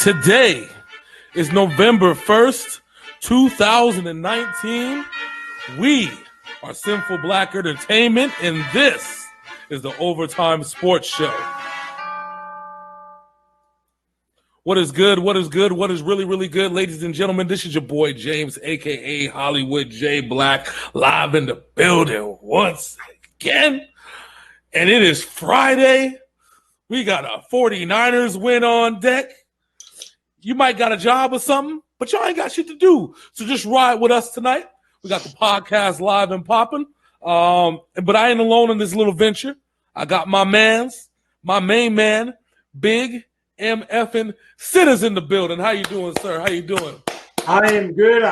Today is November 1st, 2019. We are Sinful Blaq Entertainment, and this is the Ovatyme Sports Show. What is good? What is good? What is really, really good? Ladies and gentlemen, this is your boy James, a.k.a. Hollywood J. Blaq, live in the building once again. And it is Friday. We got a 49ers win on deck. You might got a job or something, but y'all ain't got shit to do. So just ride with us tonight. We got the podcast live and popping. But I ain't alone in this little venture. I got my main man, Big MFing Sitters in the building. How you doing, sir? How you doing? I am good.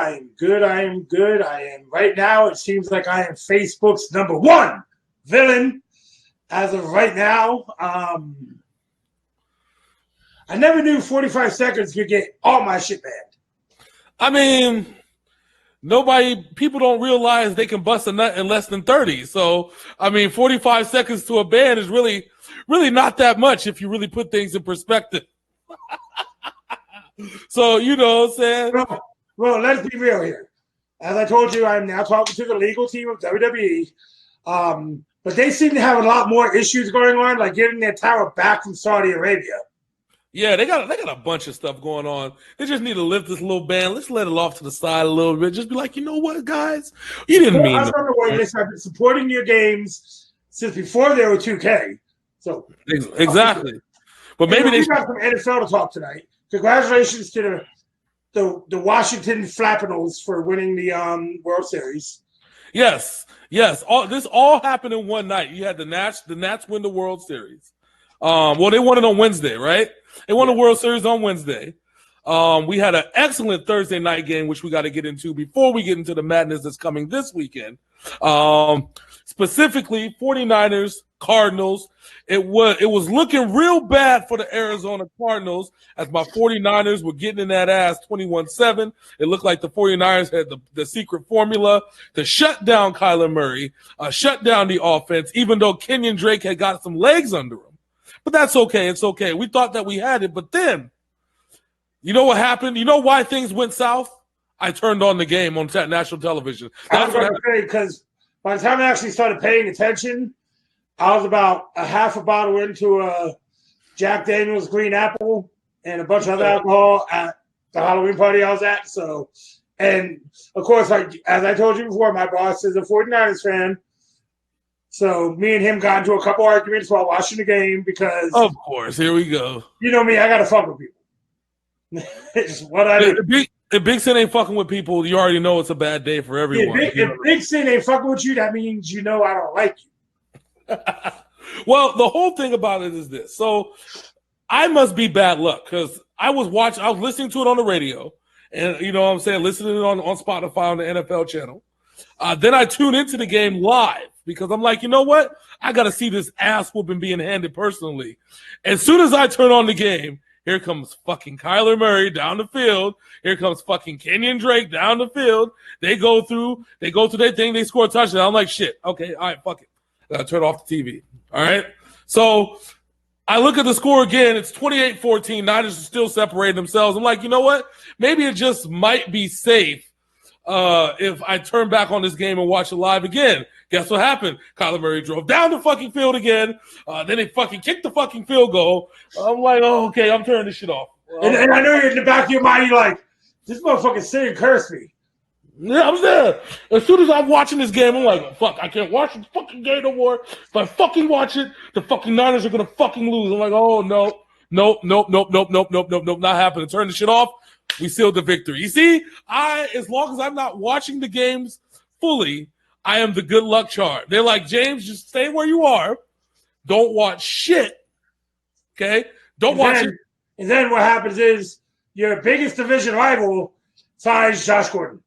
Right now, it seems like I am Facebook's number one villain as of right now. I never knew 45 seconds could get all my shit banned. I mean, people don't realize they can bust a nut in less than 30. So, I mean, 45 seconds to a ban is really not that much if you really put things in perspective. So, you know what I'm saying? Well, let's be real here. As I told you, I'm now talking to the legal team of WWE. But they seem to have a lot more issues going on, like getting their tower back from Saudi Arabia. Yeah, they got a bunch of stuff going on. They just need to lift this little ban. Let's let it off to the side a little bit. Just be like, you know what, guys? You didn't mean I don't know why this. I've been supporting your games since before they were 2K. So exactly. But maybe we got some NFL to talk tonight. Congratulations to the Washington Flappinals for winning the World Series. Yes. This all happened in one night. You had the Nats win the World Series. Well, they won it on Wednesday, right? They won the World Series on Wednesday. We had an excellent Thursday night game, which we got to get into before we get into the madness that's coming this weekend. Specifically, 49ers, Cardinals. It was looking real bad for the Arizona Cardinals as my 49ers were getting in that ass 21-7. It looked like the 49ers had the secret formula to shut down Kyler Murray, shut down the offense, even though Kenyon Drake had got some legs under him. But that's okay. It's okay. We thought that we had it. But then, you know what happened? You know why things went south? I turned on the game on national television. I was going to say, because by the time I actually started paying attention, I was about a half a bottle into a Jack Daniel's Green Apple and a bunch of other alcohol at the Halloween party I was at. So, and of course, like as I told you before, my boss is a 49ers fan. So me and him got into a couple arguments while watching the game because, of course, here we go. You know me, I gotta fuck with people. It's what I do. If Big Sin ain't fucking with people, you already know it's a bad day for everyone. If Big Sin ain't fucking with you, that means you know I don't like you. Well, the whole thing about it is this. So I must be bad luck because I was listening to it on the radio, and you know what I'm saying, listening on Spotify on the NFL channel. Then I tune into the game live because I'm like, you know what? I got to see this ass whooping being handed personally. As soon as I turn on the game, here comes fucking Kyler Murray down the field. Here comes fucking Kenyon Drake down the field. They go through their thing. They score a touchdown. I'm like, shit. Okay, all right, fuck it. I got to turn off the TV. All right. So I look at the score again. It's 28-14. Niners are still separating themselves. I'm like, you know what? Maybe it just might be safe if I turn back on this game and watch it live again. Guess what happened? Kyler Murray drove down the fucking field again. Then they fucking kicked the fucking field goal. I'm like, oh, okay, I'm turning this shit off. And I know you're in the back of your mind, you're like, this motherfucking sitting cursed me. Yeah, I'm there. As soon as I'm watching this game, I'm like, fuck, I can't watch this fucking game no more. If I fucking watch it, the fucking Niners are going to fucking lose. I'm like, oh, no. Nope, not happening. Turn the shit off. We sealed the victory. You see, as long as I'm not watching the games fully, I am the good luck charm. They're like, James, just stay where you are. Don't watch shit. Okay? Don't watch it. And then what happens is your biggest division rival signs Josh Gordon.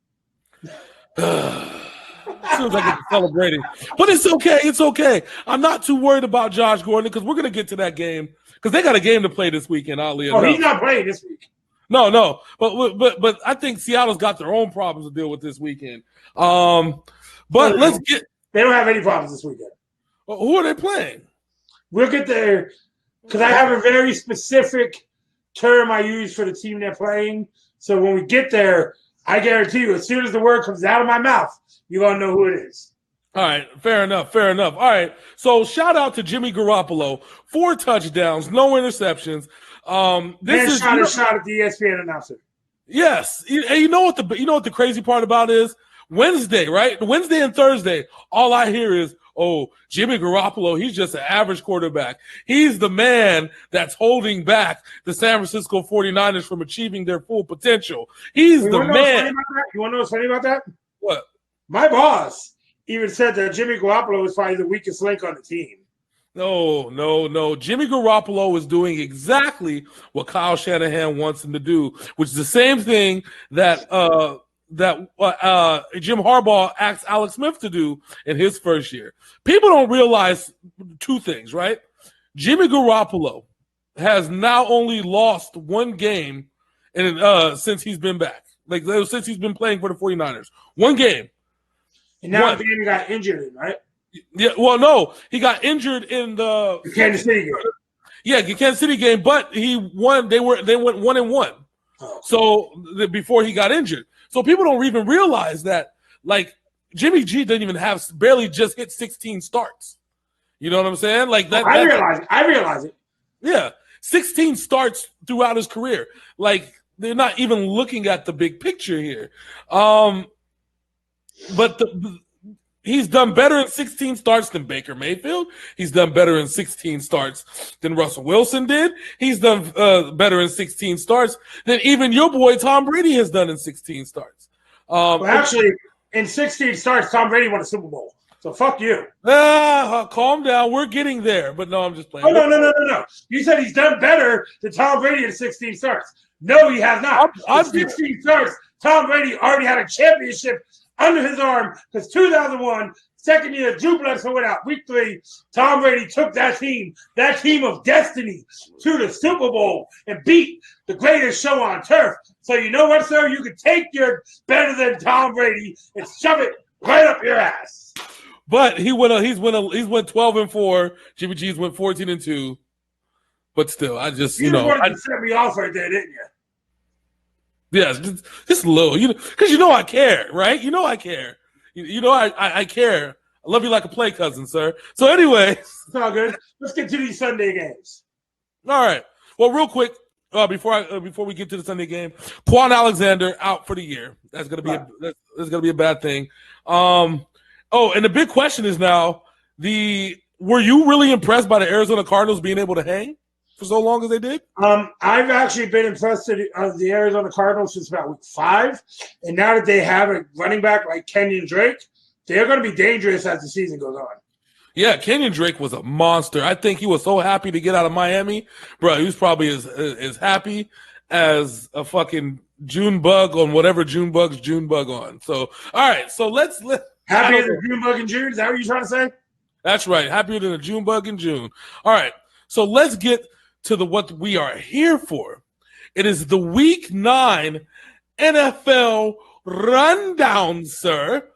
Seems like it's celebrating. But it's okay. It's okay. I'm not too worried about Josh Gordon because we're going to get to that game because they got a game to play this weekend, oddly enough. He's not playing this week. No. But I think Seattle's got their own problems to deal with this weekend. But let's get. They don't have any problems this weekend. Who are they playing? We'll get there because I have a very specific term I use for the team they're playing. So when we get there, I guarantee you, as soon as the word comes out of my mouth, you're going to know who it is. All right, fair enough. All right, so shout out to Jimmy Garoppolo, 4 touchdowns, no interceptions. Shot at the ESPN announcer. Yes, and you know what the crazy part about is Wednesday, right? Wednesday and Thursday, all I hear is, oh, Jimmy Garoppolo, he's just an average quarterback. He's the man that's holding back the San Francisco 49ers from achieving their full potential. He's the man. You want to know what's funny about that? What? My boss even said that Jimmy Garoppolo was probably the weakest link on the team. No. Jimmy Garoppolo is doing exactly what Kyle Shanahan wants him to do, which is the same thing that Jim Harbaugh asked Alex Smith to do in his first year. People don't realize 2 things, right? Jimmy Garoppolo has now only lost 1 game since he's been back. Like since he's been playing for the 49ers. 1 game. And now the game he got injured in, right? Yeah, well, no. He got injured in the Kansas City game. Yeah, the Kansas City game, but he won. They went 1-1. Oh. So before he got injured. So people don't even realize that, like, Jimmy G didn't even barely just hit 16 starts. You know what I'm saying? Like that. I realize it. Yeah, 16 starts throughout his career. Like, they're not even looking at the big picture here. But he's done better in 16 starts than Baker Mayfield. He's done better in 16 starts than Russell Wilson did. He's done better in 16 starts than even your boy Tom Brady has done in 16 starts. Actually, in 16 starts, Tom Brady won a Super Bowl. So fuck you. Calm down. We're getting there. But no, I'm just playing. Oh, no. You said he's done better than Tom Brady in 16 starts. No, he has not. In 16 starts, Tom Brady already had a championship under his arm because 2001, second year, Drew Bledsoe went out. Week 3, Tom Brady took that team of destiny, to the Super Bowl and beat the greatest show on turf. So you know what, sir? You can take your better than Tom Brady and shove it right up your ass. But he's went 12-4. Jimmy G's went 14-2. But still, I just you wanted to set me off right there, didn't you? Yes, just a little, because I care, right? I care. I care. I love you like a play cousin, sir. So anyway, it's all good. Let's get to these Sunday games. All right. Well, real quick, before we get to the Sunday game, Quan Alexander out for the year. That's gonna be a bad thing. And the big question is now: were you really impressed by the Arizona Cardinals being able to hang for so long as they did? I've actually been impressed with the Arizona Cardinals since about week 5. And now that they have a running back like Kenyon Drake, they're going to be dangerous as the season goes on. Yeah, Kenyon Drake was a monster. I think he was so happy to get out of Miami. Bro, he was probably as happy as a fucking June bug on whatever June bug on. So, all right. So let's happier than June bug in June? Is that what you're trying to say? That's right. Happier than a June bug in June. All right. So let's get to what we are here for. It is the Week 9 NFL rundown, sir.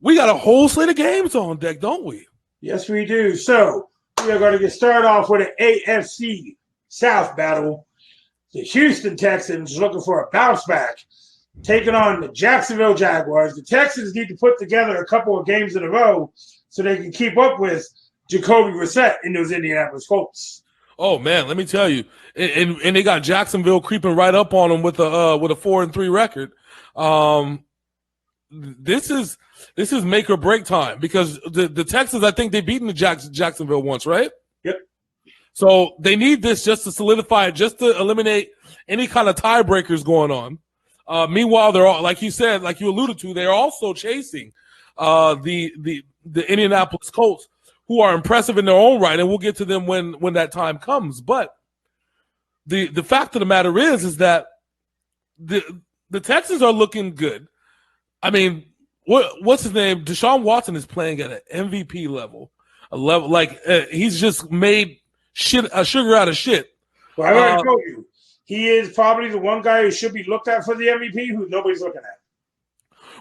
We got a whole slate of games on deck, don't we? Yes, we do. So we are going to get started off with an AFC South battle. The Houston Texans looking for a bounce back, taking on the Jacksonville Jaguars. The Texans need to put together a couple of games in a row so they can keep up with Jacoby Brissett in those Indianapolis Colts. Oh man, let me tell you, and they got Jacksonville creeping right up on them with a 4-3 record. This is make or break time because the Texans, I think they've beaten the Jacksonville once, right? Yep. So they need this just to solidify it, just to eliminate any kind of tiebreakers going on. Meanwhile, they're all, like you said, like you alluded to, they're also chasing the Indianapolis Colts, who are impressive in their own right, and we'll get to them when that time comes. But the fact of the matter is that the Texans are looking good. I mean, what's his name? Deshaun Watson is playing at an MVP level, a level like he's just made sugar out of shit. Well, I already told you, he is probably the one guy who should be looked at for the MVP who nobody's looking at.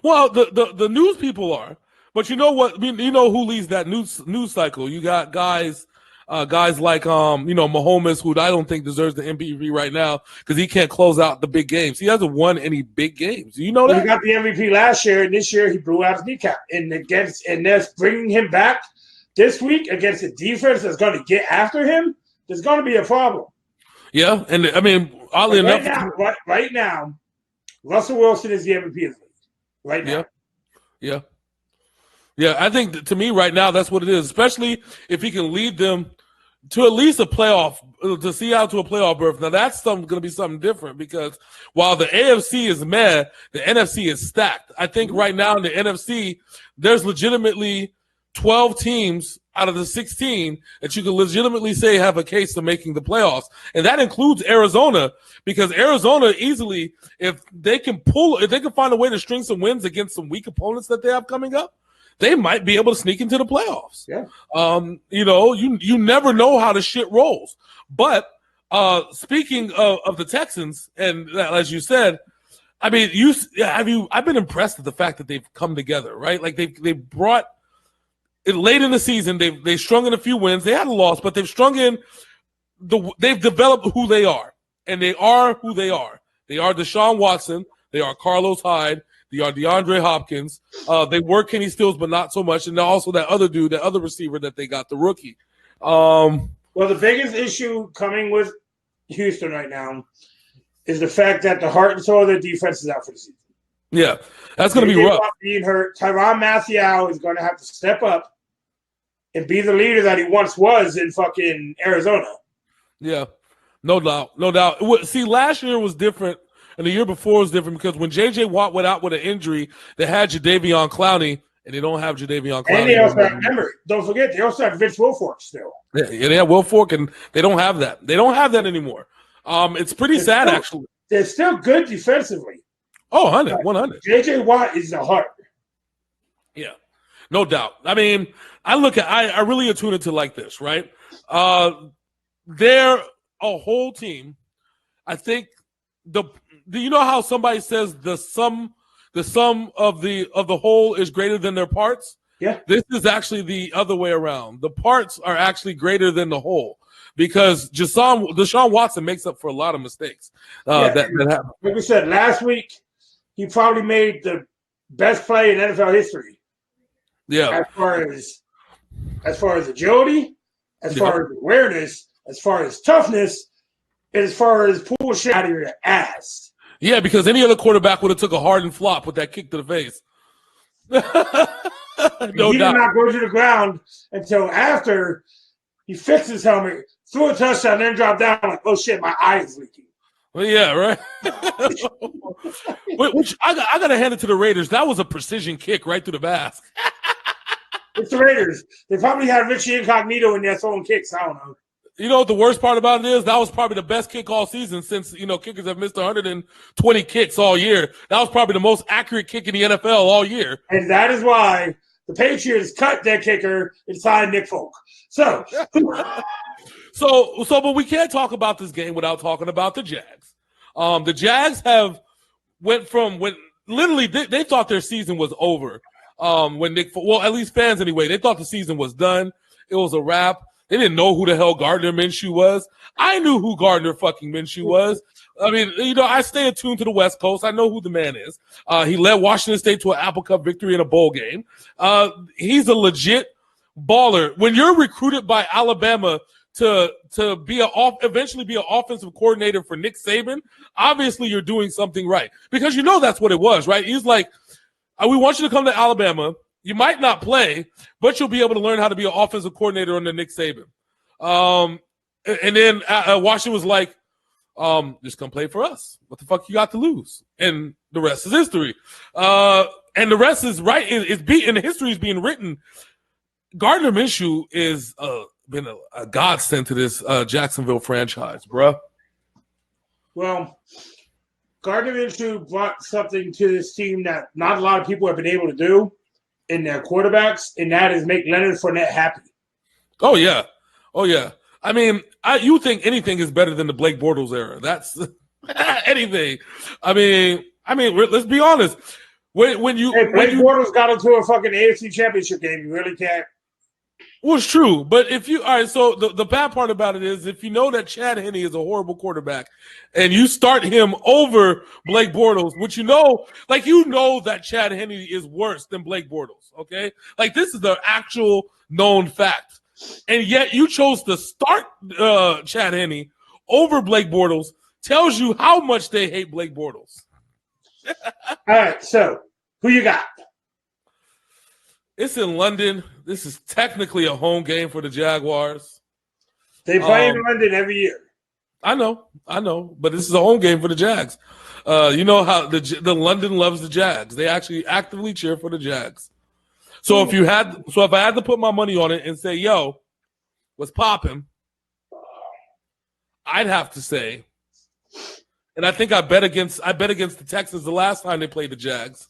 Well, the news people are. But you know what? You know who leads that news cycle? You got guys guys like Mahomes, who I don't think deserves the MVP right now because he can't close out the big games. He hasn't won any big games. You know that? He got the MVP last year, and this year he blew out his kneecap. And that's bringing him back this week against a defense that's going to get after him. There's going to be a problem. Yeah, and I mean, oddly enough, right now, Russell Wilson is the MVP of the league. Right now. Yeah. I think to me right now that's what it is, especially if he can lead them to at least a playoff, to see out to a playoff berth. Now that's going to be something different because while the AFC is mad, the NFC is stacked. I think right now in the NFC, there's legitimately 12 teams out of the 16 that you can legitimately say have a case of making the playoffs. And that includes Arizona, because Arizona easily, if they can find a way to string some wins against some weak opponents that they have coming up, they might be able to sneak into the playoffs. Yeah. You never know how the shit rolls. But speaking of the Texans, and as you said, I mean, I've been impressed with the fact that they've come together, right? Like they brought it late in the season. They strung in a few wins. They had a loss, but they've strung in they've developed who they are, and they are who they are. They are Deshaun Watson. They are Carlos Hyde. They are DeAndre Hopkins. They were Kenny Stills, but not so much. And also that other dude, that other receiver that they got, the rookie. Well, the biggest issue coming with Houston right now is the fact that the heart and soul of their defense is out for the season. Yeah, that's going to be rough. Being hurt, Tyrann Mathieu is going to have to step up and be the leader that he once was in fucking Arizona. Yeah, no doubt, no doubt. See, last year was different, and the year before was different because when J.J. Watt went out with an injury, they had Jadeveon Clowney, and they don't have Jadeveon Clowney. And they also remember, don't forget, they also have Vince Wilfork still. Yeah, they have Wilfork, and they don't have that. They don't have that anymore. It's pretty sad, actually. They're still good defensively. Oh, 100. J.J. Watt is the heart. Yeah, no doubt. I mean, I really attune it to like this, right? They're a whole team. I think do you know how somebody says the sum of the whole is greater than their parts? Yeah. This is actually the other way around. The parts are actually greater than the whole because Deshaun Watson makes up for a lot of mistakes that happen. Like we said last week, he probably made the best play in NFL history. Yeah. As far as agility, as far as awareness, as far as toughness, and as far as pull shit out of your ass. Yeah, because any other quarterback would have took a hardened flop with that kick to the face. He did not go to the ground until after he fixed his helmet, threw a touchdown, then dropped down like, oh shit, my eye is leaking. Well, yeah, right. Which I got to hand it to the Raiders. That was a precision kick right through the mask. It's the Raiders. They probably had Richie Incognito in there throwing kicks. I don't know. You know what the worst part about it is? That was probably the best kick all season since, kickers have missed 120 kicks all year. That was probably the most accurate kick in the NFL all year. And that is why the Patriots cut their kicker and signed Nick Folk. So, but we can't talk about this game without talking about the Jags. The Jags literally they thought their season was over. At least fans anyway, they thought the season was done. It was a wrap. They didn't know who the hell Gardner Minshew was. I knew who Gardner fucking Minshew was. I mean, I stay attuned to the West Coast. I know who the man is. He led Washington State to an Apple Cup victory in a bowl game. He's a legit baller. When you're recruited by Alabama to eventually be an offensive coordinator for Nick Saban, obviously you're doing something right because that's what it was, right? He's like, we want you to come to Alabama. You might not play, but you'll be able to learn how to be an offensive coordinator under Nick Saban. And then Washington was like, just come play for us. What the fuck you got to lose? And the rest is history. And the rest is right. And the history is being written. Gardner Minshew is been a godsend to this Jacksonville franchise, bruh. Well, Gardner Minshew brought something to this team that not a lot of people have been able to do in their quarterbacks, and that is make Leonard Fournette happy. Oh, yeah. I mean, you think anything is better than the Blake Bortles era. That's anything. I mean, let's be honest. Blake Bortles got into a fucking AFC Championship game. You really can't. Well, it's true, but if you all right, so the bad part about it is if you know that Chad Henne is a horrible quarterback, and you start him over Blake Bortles, which you know that Chad Henne is worse than Blake Bortles. Okay, like this is the actual known fact, and yet you chose to start Chad Henne over Blake Bortles. Tells you how much they hate Blake Bortles. All right, so who you got? It's in London. This is technically a home game for the Jaguars. They play in London every year. I know, but this is a home game for the Jags. You know how the London loves the Jags. They actually actively cheer for the Jags. So if I had to put my money on it and say, "Yo, what's popping?" I'd have to say, and I think I bet against the Texans the last time they played the Jags.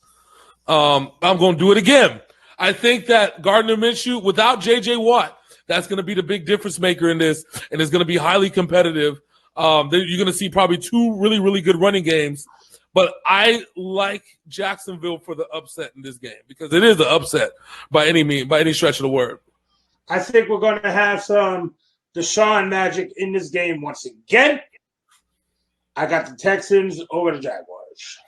I'm going to do it again. I think that Gardner Minshew, without J.J. Watt, that's going to be the big difference maker in this, and it's going to be highly competitive. You're going to see probably two really, really good running games. But I like Jacksonville for the upset in this game because it is an upset by any stretch of the word. I think we're going to have some Deshaun magic in this game once again. I got the Texans over the Jaguars.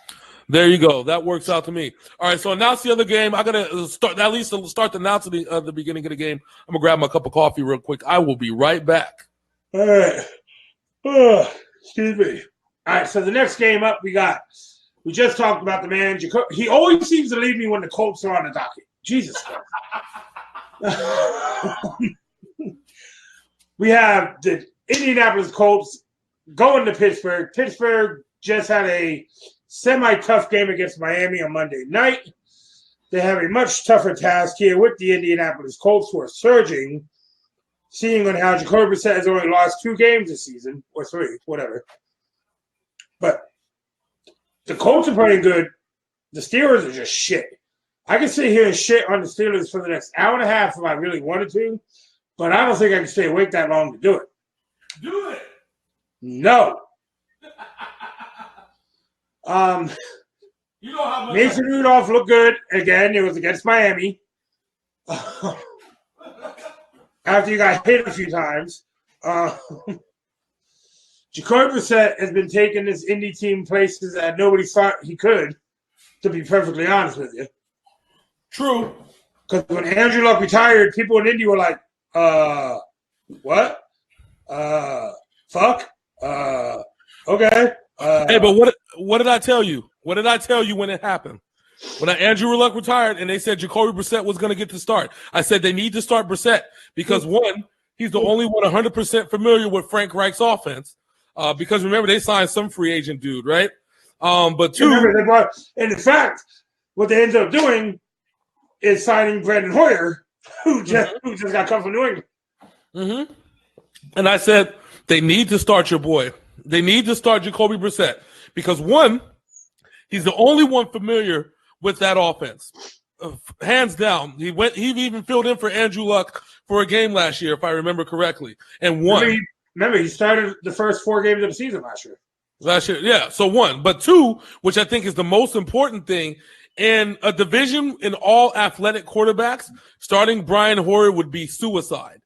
There you go. That works out to me. All right, so announce the other game. I gotta start the announce the beginning of the game. I'm gonna grab my cup of coffee real quick. I will be right back. All right. Oh, excuse me. All right. So the next game up, we just talked about the man. He always seems to leave me when the Colts are on the docket. Jesus. We have the Indianapolis Colts going to Pittsburgh. Pittsburgh just had a semi-tough game against Miami on Monday night. They have a much tougher task here with the Indianapolis Colts, who are surging, seeing on how Jacoby Brissett has only lost 2 games this season, or 3, whatever. But the Colts are playing good. The Steelers are just shit. I can sit here and shit on the Steelers for the next hour and a half if I really wanted to, but I don't think I can stay awake that long to do it. Do it. No. You know how much Mason Rudolph looked good again. It was against Miami. After you got hit a few times. Jacoby Brissett has been taking this Indy team places that nobody thought he could, to be perfectly honest with you. True. Because when Andrew Luck retired, people in Indy were like, what? Fuck? Okay. Hey, but what did I tell you? What did I tell you when it happened? When Andrew Luck retired and they said Jacoby Brissett was going to get the start, I said they need to start Brissett because, one, he's the only one 100% familiar with Frank Reich's offense. Because, remember, they signed some free agent dude, right? But two. Remember, and in fact, what they ended up doing is signing Brandon Hoyer, who just got come from New England. Mm-hmm. And I said they need to start your boy. They need to start Jacoby Brissett because, one, he's the only one familiar with that offense. Hands down. He even filled in for Andrew Luck for a game last year, if I remember correctly, and won. Remember, he started the first 4 games of the season last year. Yeah. So 1, but 2, which I think is the most important thing in a division in all athletic quarterbacks, starting Brian Hoyer would be suicide.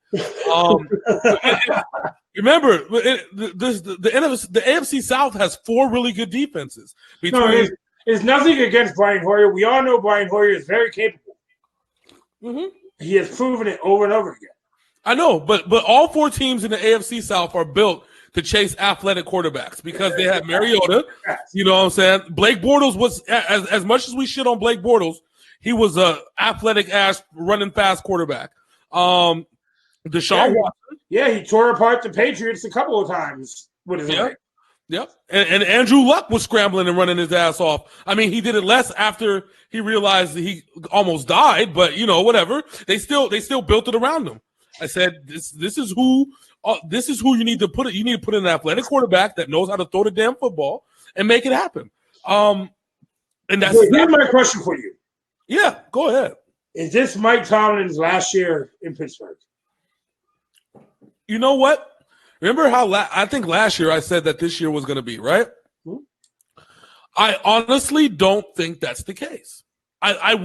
Remember, the AFC South has 4 really good defenses. There's nothing against Brian Hoyer. We all know Brian Hoyer is very capable. Mm-hmm. He has proven it over and over again. I know, but all 4 teams in the AFC South are built to chase athletic quarterbacks because they have Mariota. You know what I'm saying? Blake Bortles was, as much as we shit on Blake Bortles, he was a athletic-ass, running fast quarterback. Deshaun Watson. Yeah, he tore apart the Patriots a couple of times with his leg. Yep. And Andrew Luck was scrambling and running his ass off. I mean, he did it less after he realized that he almost died, but whatever. They still built it around him. I said, this is who you need to put it. You need to put in an athletic quarterback that knows how to throw the damn football and make it happen. And here's my question for you. Yeah, go ahead. Is this Mike Tomlin's last year in Pittsburgh? You know what? Remember how I think last year I said that this year was going to be, right? Mm-hmm. I honestly don't think that's the case. I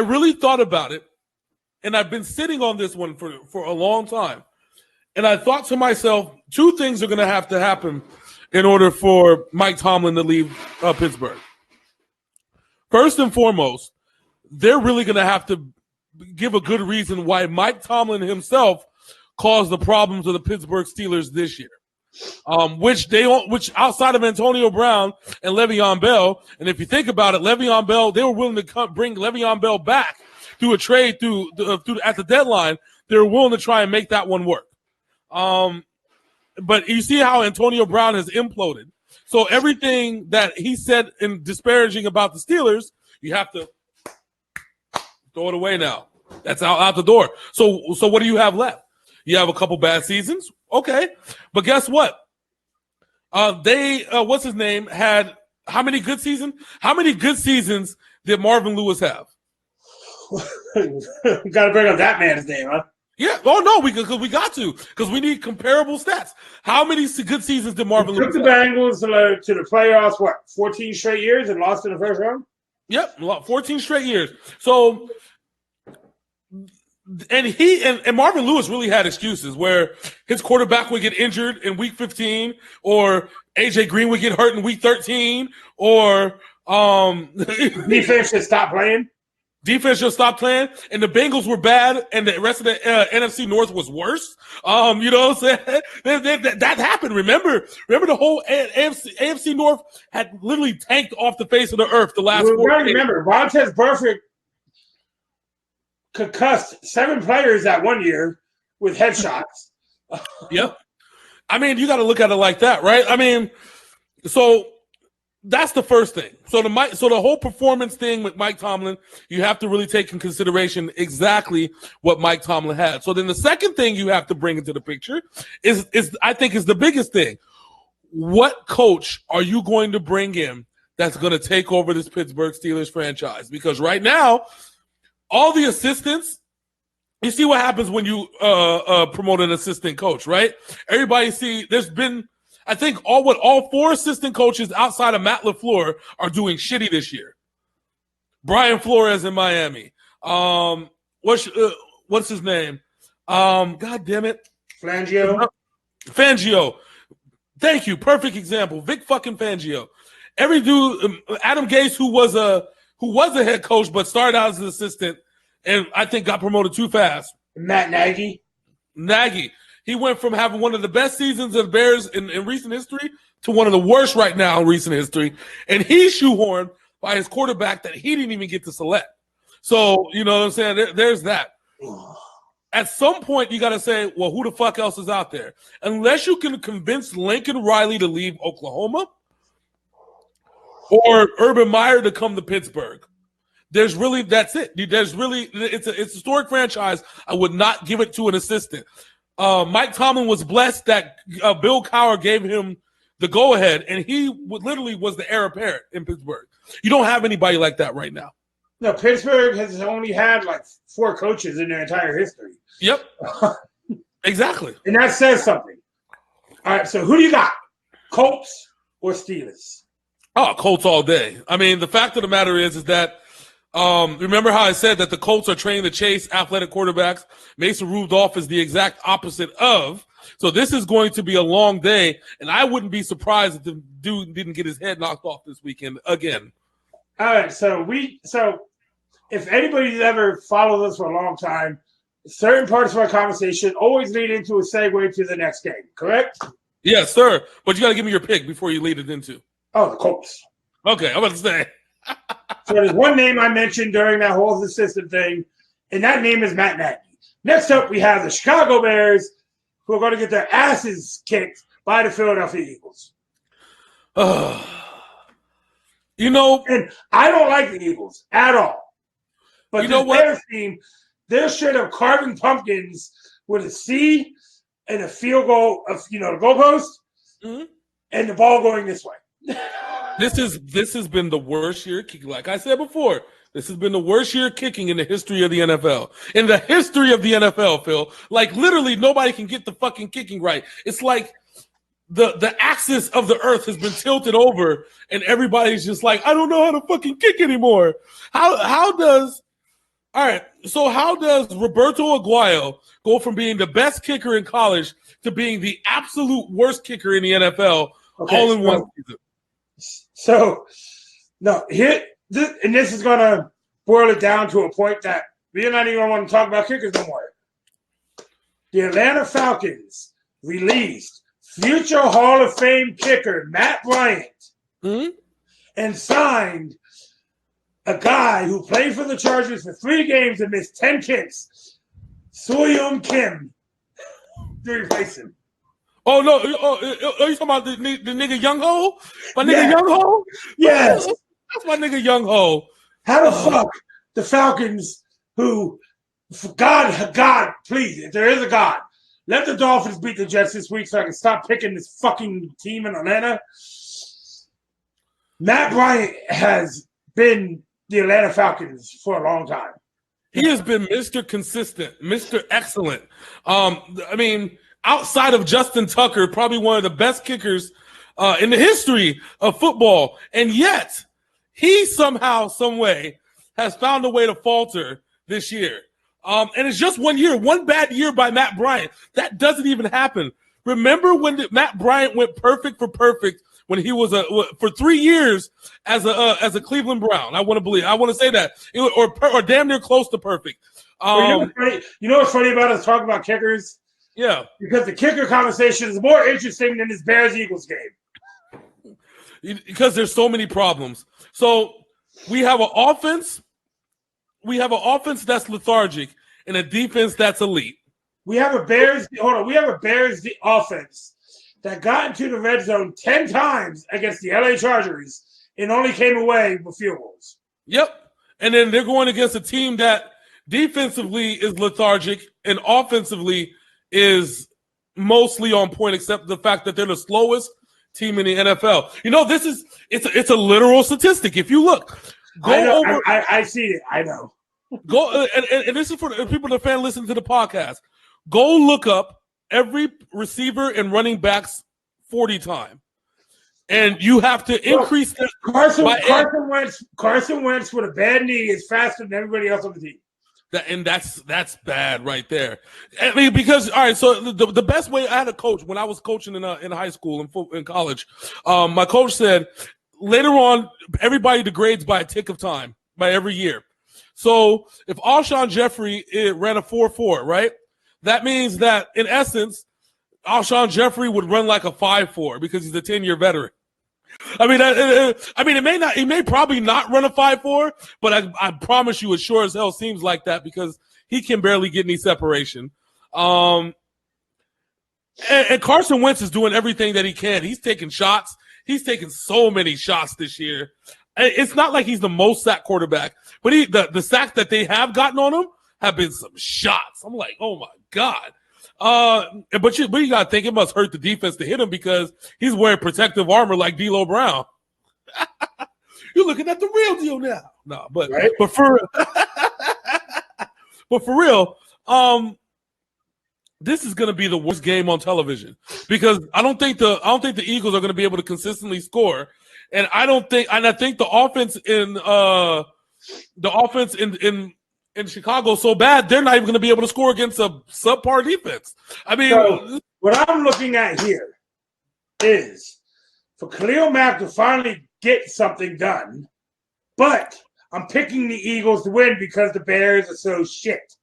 really thought about it, and I've been sitting on this one for a long time, and I thought to myself, two things are going to have to happen in order for Mike Tomlin to leave Pittsburgh. First and foremost, they're really going to have to give a good reason why Mike Tomlin himself caused the problems of the Pittsburgh Steelers this year. Which outside of Antonio Brown and Le'Veon Bell, and if you think about it, Le'Veon Bell, they were willing to bring Le'Veon Bell back through a trade through at the deadline. They were willing to try and make that one work. But you see how Antonio Brown has imploded. So everything that he said in disparaging about the Steelers, you have to throw it away now. That's out the door. So what do you have left? You have a couple bad seasons. Okay. But guess what? What's his name, had how many good seasons? How many good seasons did Marvin Lewis have? Got to bring up that man's name, huh? Yeah. Oh, no, because we need comparable stats. How many good seasons did Marvin Lewis have? Took the Bengals to the playoffs, 14 straight years and lost in the first round? Yep, 14 straight years. So, and Marvin Lewis really had excuses where his quarterback would get injured in week 15, or AJ Green would get hurt in week 13, or defense should stop playing. Defense just stopped playing, and the Bengals were bad, and the rest of the NFC North was worse. You know what I'm saying? That happened. Remember the whole AFC North had literally tanked off the face of the earth the last 4 days. Remember, Vontaze Burfict concussed 7 players that 1 year with headshots. Yep. I mean, you got to look at it like that, right? I mean, so that's the first thing. So the whole performance thing with Mike Tomlin, you have to really take in consideration exactly what Mike Tomlin had. So then the second thing you have to bring into the picture is I think is the biggest thing. What coach are you going to bring in that's going to take over this Pittsburgh Steelers franchise? Because right now, all the assistants, you see what happens when you promote an assistant coach, right? Everybody there's been, I think all 4 assistant coaches outside of Matt LaFleur are doing shitty this year. Brian Flores in Miami. What's his name? God damn it. Fangio. Thank you. Perfect example. Vic fucking Fangio. Every dude, Adam Gase, who was a head coach but started out as an assistant and I think got promoted too fast. Matt Nagy. He went from having one of the best seasons of the Bears in recent history to one of the worst right now in recent history. And he's shoehorned by his quarterback that he didn't even get to select. So, you know what I'm saying? There's that. At some point, you got to say, well, who the fuck else is out there? Unless you can convince Lincoln Riley to leave Oklahoma or Urban Meyer to come to Pittsburgh. That's it. It's a historic franchise. I would not give it to an assistant. Mike Tomlin was blessed that Bill Cowher gave him the go-ahead, and he literally was the heir apparent in Pittsburgh. You don't have anybody like that right now. No, Pittsburgh has only had like 4 coaches in their entire history. Yep. Exactly. And that says something. All right, so who do you got? Colts or Steelers? Oh, Colts all day. I mean, the fact of the matter is that remember how I said that the Colts are training to chase athletic quarterbacks? Mason Rudolph is the exact opposite of. So this is going to be a long day, and I wouldn't be surprised if the dude didn't get his head knocked off this weekend again. All right, so if anybody's ever followed us for a long time, certain parts of our conversation always lead into a segue to the next game, correct? Yes, sir. But you got to give me your pick before you lead it into. Oh, the Colts. Okay, I'm about to say. So there's one name I mentioned during that whole assistant thing, and that name is Matt Nagy. Next up, we have the Chicago Bears, who are going to get their asses kicked by the Philadelphia Eagles. You know, and I don't like the Eagles at all. But the Bears team, they're straight up carving pumpkins with a C and a field goal of the goalpost, and the ball going this way. This has been the worst year kicking. Like I said before, this has been the worst year kicking in the history of the NFL. In the history of the NFL, Phil. Like literally nobody can get the fucking kicking right. It's like the axis of the earth has been tilted over and everybody's just like, I don't know how to fucking kick anymore. How does All right. So how does Roberto Aguayo go from being the best kicker in college to being the absolute worst kicker in the NFL all in one season? So, no, and this is going to boil it down to a point that we're not even want to talk about kickers no more. The Atlanta Falcons released future Hall of Fame kicker Matt Bryant and signed a guy who played for the Chargers for 3 games and missed 10 kicks, Soo-Young Kim, to replace him. Oh, no. Are you talking about the nigga Young Ho? My nigga Young Ho? Yes. That's my nigga Young Ho. How the fuck the Falcons, who, God, please, if there is a God, let the Dolphins beat the Jets this week so I can stop picking this fucking team in Atlanta. Matt Bryant has been the Atlanta Falcons for a long time. He has been Mr. Consistent, Mr. Excellent. I mean, outside of Justin Tucker, probably one of the best kickers in the history of football. And yet, he somehow, some way, has found a way to falter this year. And it's just 1 year, one bad year by Matt Bryant. That doesn't even happen. Remember when Matt Bryant went perfect for perfect when he was for 3 years as a Cleveland Brown? I want to say that, or damn near close to perfect. You know what's funny about us talking about kickers? Yeah, because the kicker conversation is more interesting than this Bears-Eagles game. Because there's so many problems. So we have an offense. We have an offense that's lethargic and a defense that's elite. We have a Bears offense that got into the red zone 10 times against the LA Chargers and only came away with field goals. Yep. And then they're going against a team that defensively is lethargic and offensively is mostly on point, except the fact that they're the slowest team in the NFL. You know, it's a literal statistic. If you look, I see it. I know. Go and this is for the people that listen to the podcast. Go look up every receiver and running backs 40 time, and you have to increase that. Carson Wentz with a bad knee is faster than everybody else on the team. That's bad right there. I mean, because all right, so the best way, I had a coach when I was coaching in high school and in college. My coach said later on everybody degrades by a tick of time by every year. So if Alshon Jeffrey ran a 4.4, right, that means that in essence Alshon Jeffrey would run like a 5.4 because he's a 10-year veteran. I mean, he may probably not run a 5.4, but I promise you, it sure as hell seems like that because he can barely get any separation. And Carson Wentz is doing everything that he can. He's taking shots. He's taken so many shots this year. It's not like he's the most sacked quarterback, but the sacks that they have gotten on him have been some shots. I'm like, oh my God. But you got to think it must hurt the defense to hit him because he's wearing protective armor like D'Lo Brown. You're looking at the real deal now. No, but for real, this is going to be the worst game on television because I don't think the Eagles are going to be able to consistently score, and I think the offense in Chicago so bad they're not even going to be able to score against a subpar defense. I mean, so what I'm looking at here is for Khalil Mack to finally get something done, but I'm picking the Eagles to win because the Bears are so shit.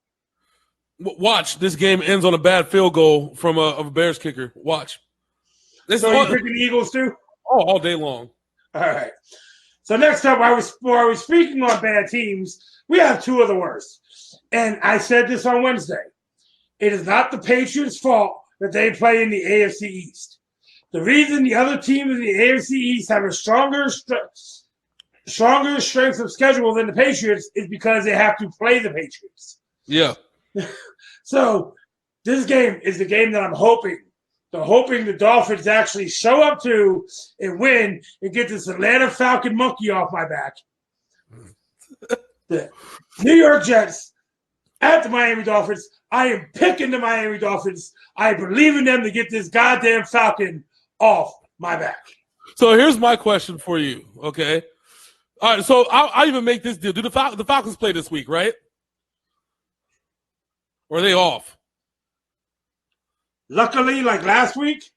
Watch, this game ends on a bad field goal from a Bears kicker. Watch. So you're picking the Eagles too? Oh, all day long. All right. So next up, while we're speaking on bad teams, we have two of the worst. And I said this on Wednesday. It is not the Patriots' fault that they play in the AFC East. The reason the other teams in the AFC East have a stronger strength of schedule than the Patriots is because they have to play the Patriots. Yeah. So this game is the game that I'm hoping the Dolphins actually show up to and win and get this Atlanta Falcon monkey off my back. The New York Jets at the Miami Dolphins. I am picking the Miami Dolphins. I believe in them to get this goddamn Falcon off my back. So here's my question for you, okay? All right, so I'll even make this deal. Do the Falcons play this week, right? Or are they off? Luckily, like last week,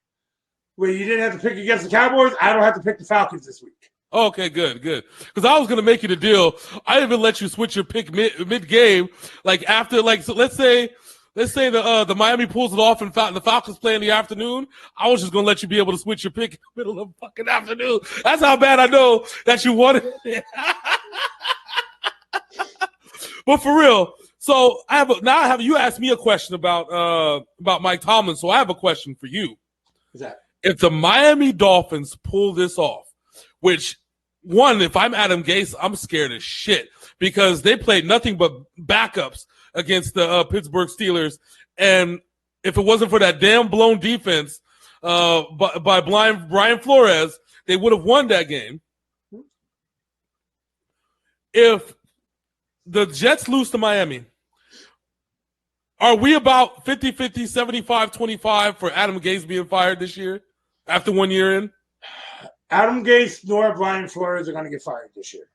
where you didn't have to pick against the Cowboys, I don't have to pick the Falcons this week. Okay, good. Because I was gonna make you the deal. I even let you switch your pick mid game, like after, like, so let's say the Miami pulls it off and the Falcons play in the afternoon. I was just gonna let you be able to switch your pick in the middle of the fucking afternoon. That's how bad I know that you wanted it. But for real, so you asked me a question about Mike Tomlin. So I have a question for you. What's that? If the Miami Dolphins pull this off, which one, if I'm Adam Gase, I'm scared as shit because they played nothing but backups against the Pittsburgh Steelers. And if it wasn't for that damn blown defense by Brian Flores, they would have won that game. If the Jets lose to Miami, are we about 50-50, 75-25 for Adam Gase being fired this year after 1 year in? Adam Gase nor Brian Flores are going to get fired this year.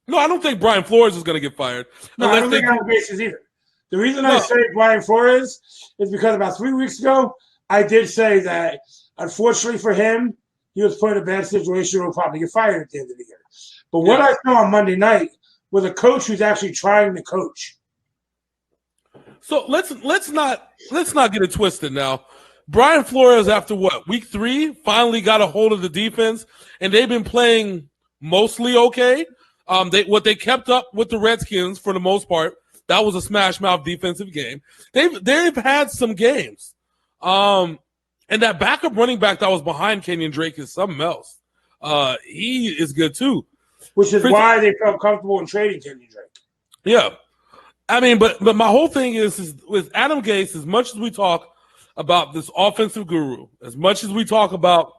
No, I don't think Brian Flores is going to get fired. No, I don't think Adam Gase is either. The reason I say Brian Flores is because about 3 weeks ago, I did say that, unfortunately for him, he was put in a bad situation and will probably get fired at the end of the year. But what I saw on Monday night was a coach who's actually trying to coach. So let's not get it twisted now. Brian Flores, after what, week 3, finally got a hold of the defense, and they've been playing mostly okay. They kept up with the Redskins for the most part. That was a smash mouth defensive game. They've had some games. And that backup running back that was behind Kenyon Drake is something else. He is good too. Which is why they felt comfortable in trading Kenyon Drake. Yeah. I mean, but my whole thing is with Adam Gase, as much as we talk about this offensive guru, as much as we talk about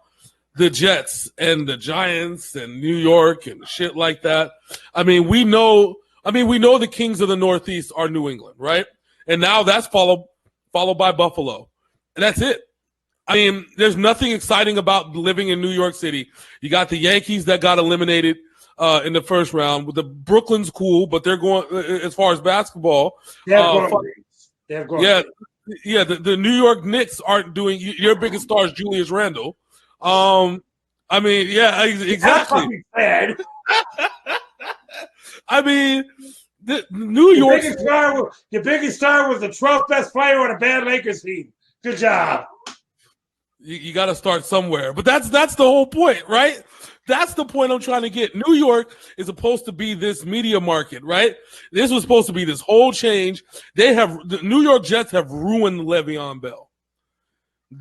the Jets and the Giants and New York and shit like that, I mean, we know the kings of the Northeast are New England, right? And now that's followed by Buffalo. And that's it. I mean, there's nothing exciting about living in New York City. You got the Yankees that got eliminated in the first round. The Brooklyn's cool, but they're going, as far as basketball. They have gone. Yeah, the New York Knicks aren't doing. Your biggest star is Julius Randle. I mean, yeah, exactly. Bad. I mean, the New York. Your biggest star was the 12th best player on a bad Lakers team. Good job. You got to start somewhere, but that's the whole point, right? That's the point I'm trying to get. New York is supposed to be this media market, right? This was supposed to be this whole change. The New York Jets have ruined Le'Veon Bell.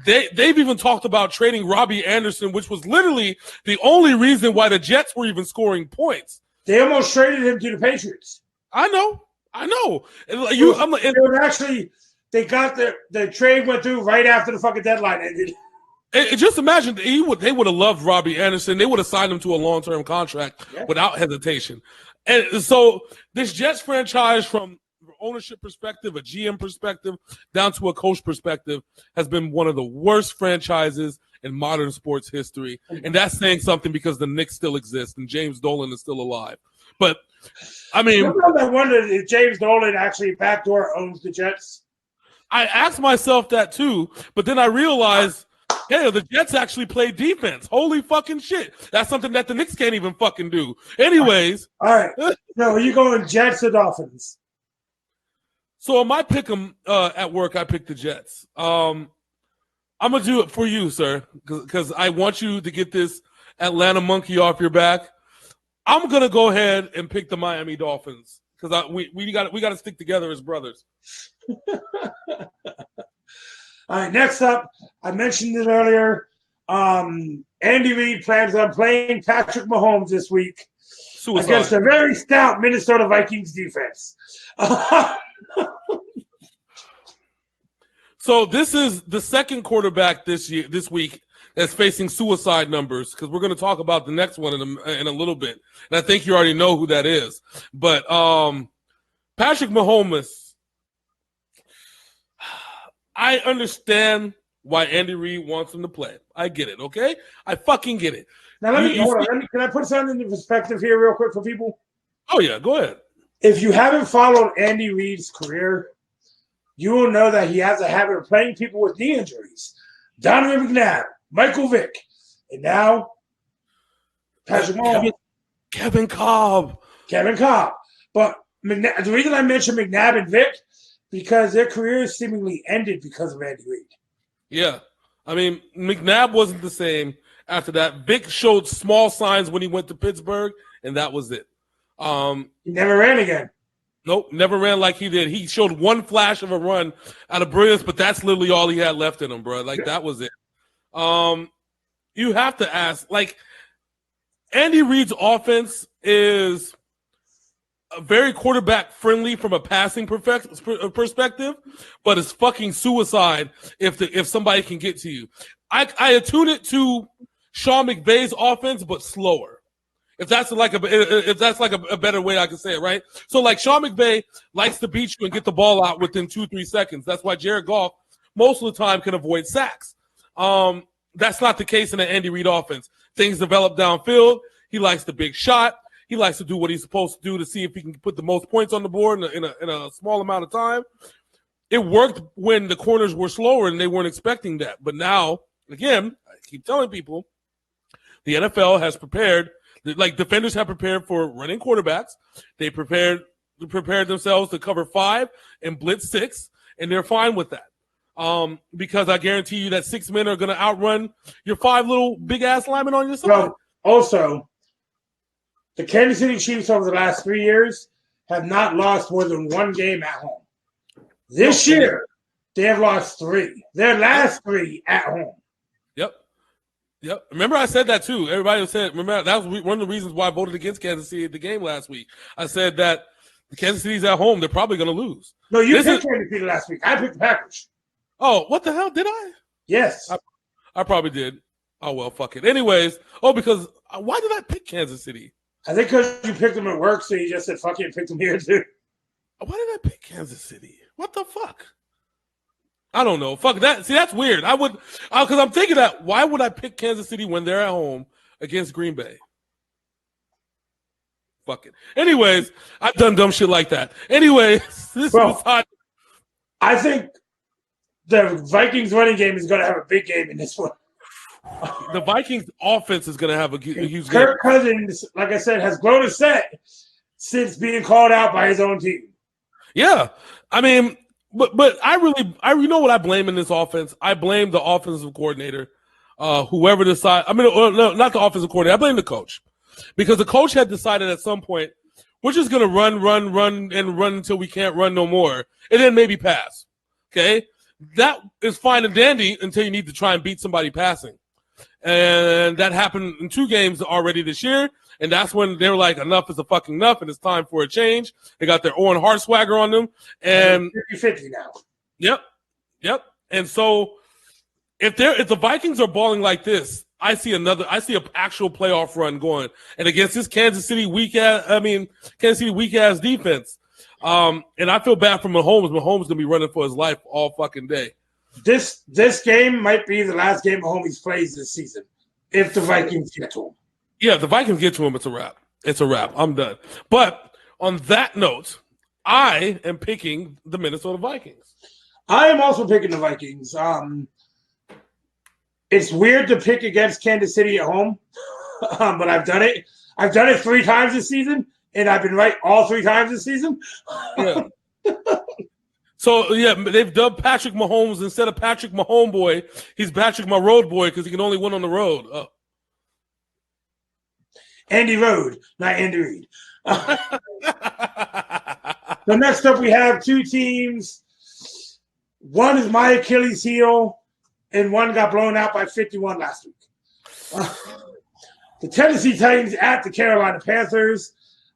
They've even talked about trading Robbie Anderson, which was literally the only reason why the Jets were even scoring points. They almost traded him to the Patriots. I know. They got the trade went through right after the fucking deadline ended. Just imagine they would have loved Robbie Anderson. They would have signed him to a long-term contract without hesitation. And so this Jets franchise, from ownership perspective, a GM perspective, down to a coach perspective, has been one of the worst franchises in modern sports history. And that's saying something because the Knicks still exist and James Dolan is still alive. But, I mean... Sometimes I wonder if James Dolan actually backdoor owns the Jets. I asked myself that too, but then I realized... Hey, the Jets actually play defense. Holy fucking shit. That's something that the Knicks can't even fucking do. Anyways. All right. No, are you going Jets or Dolphins? So on my pick 'em at work, I picked the Jets. I'm going to do it for you, sir, because I want you to get this Atlanta monkey off your back. I'm going to go ahead and pick the Miami Dolphins because we got to stick together as brothers. All right, next up, I mentioned it earlier. Andy Reid plans on playing Patrick Mahomes this week against a very stout Minnesota Vikings defense. So this is the second quarterback this week that's facing suicide numbers, because we're going to talk about the next one in a little bit. And I think you already know who that is. But Patrick Mahomes, I understand why Andy Reid wants him to play. I get it, okay? I fucking get it. Now, can I put something into perspective here real quick for people? Oh, yeah, go ahead. If you haven't followed Andy Reid's career, you will know that he has a habit of playing people with knee injuries. Donovan McNabb, Michael Vick, and now Patrick Mahomes. Kevin Cobb. But the reason I mentioned McNabb and Vick, because their careers seemingly ended because of Andy Reid. Yeah. I mean, McNabb wasn't the same after that. Vick showed small signs when he went to Pittsburgh, and that was it. He never ran again. Nope, never ran like he did. He showed one flash of a run out of brilliance, but that's literally all he had left in him, bro. Like, that was it. You have to ask, like, Andy Reid's offense is very quarterback friendly from a passing perspective, but it's fucking suicide if somebody can get to you. I attune it to Sean McVay's offense, but slower. If that's like a better way I can say it, right? So like Sean McVay likes to beat you and get the ball out within 2-3 seconds. That's why Jared Goff most of the time can avoid sacks. That's not the case in the Andy Reid offense. Things develop downfield. He likes the big shot. He likes to do what he's supposed to do to see if he can put the most points on the board in a small amount of time. It worked when the corners were slower and they weren't expecting that. But now, again, I keep telling people, the NFL has prepared, like defenders have prepared for running quarterbacks. They prepared themselves to cover 5 and blitz 6, and they're fine with that. Because I guarantee you that 6 men are going to outrun your 5 little big-ass linemen on your side. Well, also, the Kansas City Chiefs over the last 3 years have not lost more than 1 game at home. This year, they have lost 3. Their last 3 at home. Yep. Remember I said that too. Everybody said, remember, that was one of the reasons why I voted against Kansas City at the game last week. I said that the Kansas City's at home. They're probably going to lose. No, you picked Kansas City last week. I picked the Packers. Oh, what the hell? Did I? Yes. I probably did. Oh, well, fuck it. Anyways, because why did I pick Kansas City? I think because you picked them at work, so you just said, fuck it, and picked them here too. Why did I pick Kansas City? What the fuck? I don't know. Fuck that. See, that's weird. Because I'm thinking that, why would I pick Kansas City when they're at home against Green Bay? Fuck it. Anyways, I've done dumb shit like that. Anyways, this was hot. I think the Vikings running game is going to have a big game in this one. The Vikings offense is going to have a huge game. Kirk Cousins, like I said, has grown a set since being called out by his own team. Yeah. I mean, but you know what I blame in this offense? I blame the offensive coordinator, whoever decided. I mean, no, not the offensive coordinator. I blame the coach, because the coach had decided at some point, we're just going to run until we can't run no more, and then maybe pass. Okay, that is fine and dandy until you need to try and beat somebody passing, and that happened in 2 games already this year. And that's when they were like, enough is a fucking enough, and it's time for a change. They got their Owen Hart swagger on them. And 50-50 now. Yep. And so if the Vikings are balling like this, I see an actual playoff run going. And against this Kansas City weak ass defense. And I feel bad for Mahomes. Mahomes gonna be running for his life all fucking day. This game might be the last game Mahomes plays this season if the Vikings get to him. Yeah, if the Vikings get to him, it's a wrap. It's a wrap. I'm done. But on that note, I am picking the Minnesota Vikings. I am also picking the Vikings. It's weird to pick against Kansas City at home, but I've done it. I've done it 3 times this season, and I've been right all 3 times this season. Yeah. So, yeah, they've dubbed Patrick Mahomes, instead of Patrick Mahomes boy, he's Patrick my road boy, because he can only win on the road. Andy Road, not Andy Reid. So next up, we have 2 teams. One is my Achilles heel, and one got blown out by 51 last week. The Tennessee Titans at the Carolina Panthers.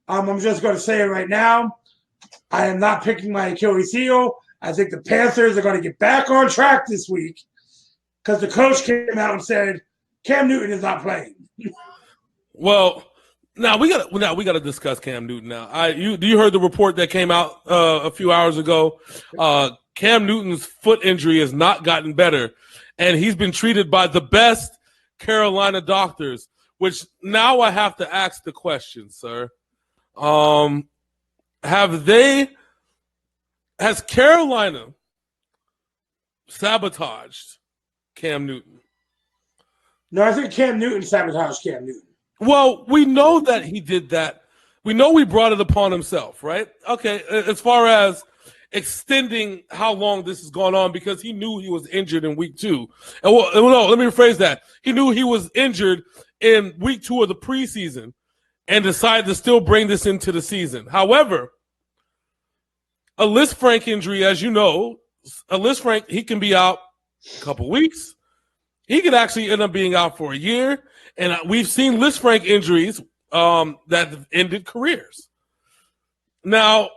I'm just going to say it right now. I am not picking my Achilles heel. I think the Panthers are going to get back on track this week because the coach came out and said Cam Newton is not playing. Well, now we got to discuss Cam Newton. Now, you heard the report that came out a few hours ago? Cam Newton's foot injury has not gotten better, and he's been treated by the best Carolina doctors. Which now I have to ask the question, sir. Has Carolina sabotaged Cam Newton. No, I think Cam Newton sabotaged Cam Newton. Well, we know that he did that. We know he brought it upon himself, right? Okay, as far as extending how long this has gone on, because he knew he was injured in week 2. And no, let me rephrase that. He knew he was injured in week 2 of the preseason and decided to still bring this into the season. However, a Lisfranc injury, as you know, a Lisfranc, he can be out a couple weeks. He could actually end up being out for a year. And we've seen Lisfranc injuries that have ended careers. Now,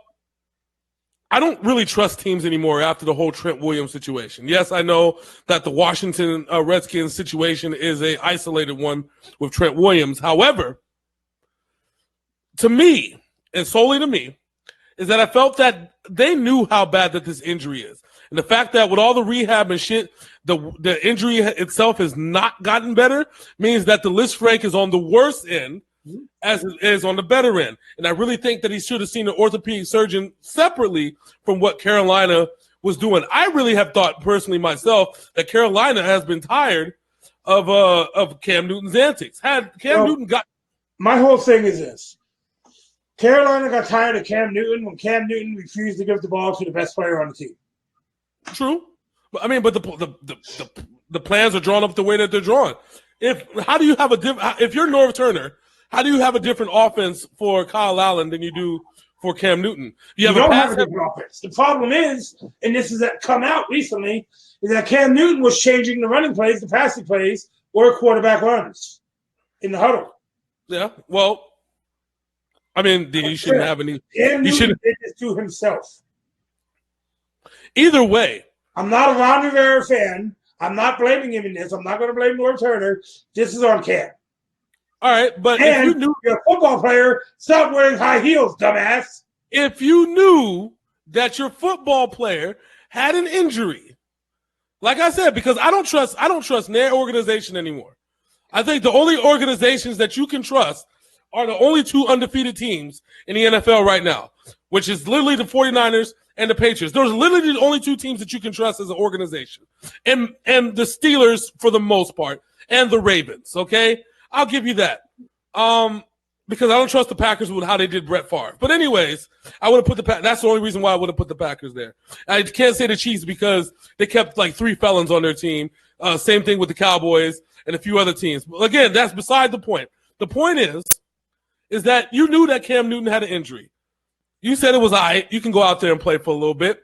I don't really trust teams anymore after the whole Trent Williams situation. Yes, I know that the Washington Redskins situation is an isolated one with Trent Williams. However, to me, and solely to me, is that I felt that they knew how bad that this injury is. And the fact that with all the rehab and shit, the injury itself has not gotten better means that the Lisfranc is on the worst end as it is on the better end. And I really think that he should have seen an orthopedic surgeon separately from what Carolina was doing. I really have thought personally myself that Carolina has been tired of Cam Newton's antics. Had Cam Newton got... My whole thing is this. Carolina got tired of Cam Newton when Cam Newton refused to give the ball to the best player on the team. True. I mean, but the plans are drawn up the way that they're drawn. How do you have if you're Norv Turner, how do you have a different offense for Kyle Allen than you do for Cam Newton? You don't have a different offense. The problem is, and this has come out recently, is that Cam Newton was changing the running plays, the passing plays, or quarterback runs in the huddle. Yeah, well, I mean, he shouldn't have any. Cam Newton did this to himself. Either way. I'm not a Ron Rivera fan. I'm not blaming him in this. I'm not going to blame Norv Turner. This is on Cam. All right, but and if you knew you're a football player, stop wearing high heels, dumbass. If you knew that your football player had an injury, like I said, because I don't trust their organization anymore. I think the only organizations that you can trust are the only 2 undefeated teams in the NFL right now, which is literally the 49ers and the Patriots. Those are literally the only 2 teams that you can trust as an organization. And the Steelers for the most part, and the Ravens, okay? I'll give you that. Because I don't trust the Packers with how they did Brett Favre. But anyways, I would have put that's the only reason why I would have put the Packers there. I can't say the Chiefs because they kept like 3 felons on their team. Same thing with the Cowboys and a few other teams. But again, that's beside the point. The point is that you knew that Cam Newton had an injury. You said it was all right. You can go out there and play for a little bit.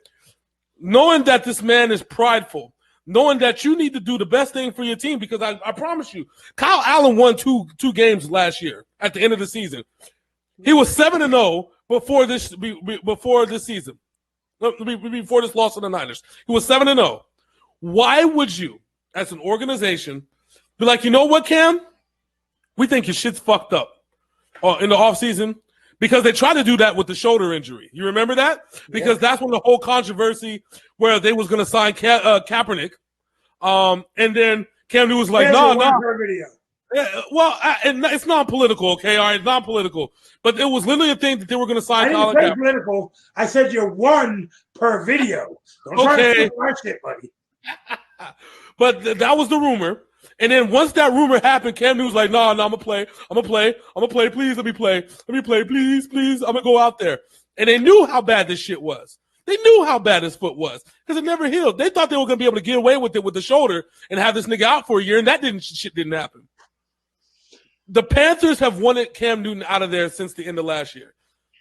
Knowing that this man is prideful, knowing that you need to do the best thing for your team, because I promise you, Kyle Allen won two games last year at the end of the season. He was 7-0 before this season, before this loss to the Niners. He was 7-0. Why would you, as an organization, be like, you know what, Cam? We think your shit's fucked up in the offseason. Because they tried to do that with the shoulder injury. You remember that? Because that's when the whole controversy where they was going to sign Kaepernick. And then Cam Newton was like, no. Yeah, well, and it's non-political, okay? All right, non-political. But it was literally a thing that they were going to sign Colin Kaepernick. I didn't say political. I said you're 1 per video. Don't try to steal my shit, buddy. But that was the rumor. And then once that rumor happened, Cam Newton was like, no, I'm going to play. I'm going to play. Please, let me play. Please. I'm going to go out there. And they knew how bad this shit was. They knew how bad his foot was because it never healed. They thought they were going to be able to get away with it with the shoulder and have this nigga out for a year, and that shit didn't happen. The Panthers have wanted Cam Newton out of there since the end of last year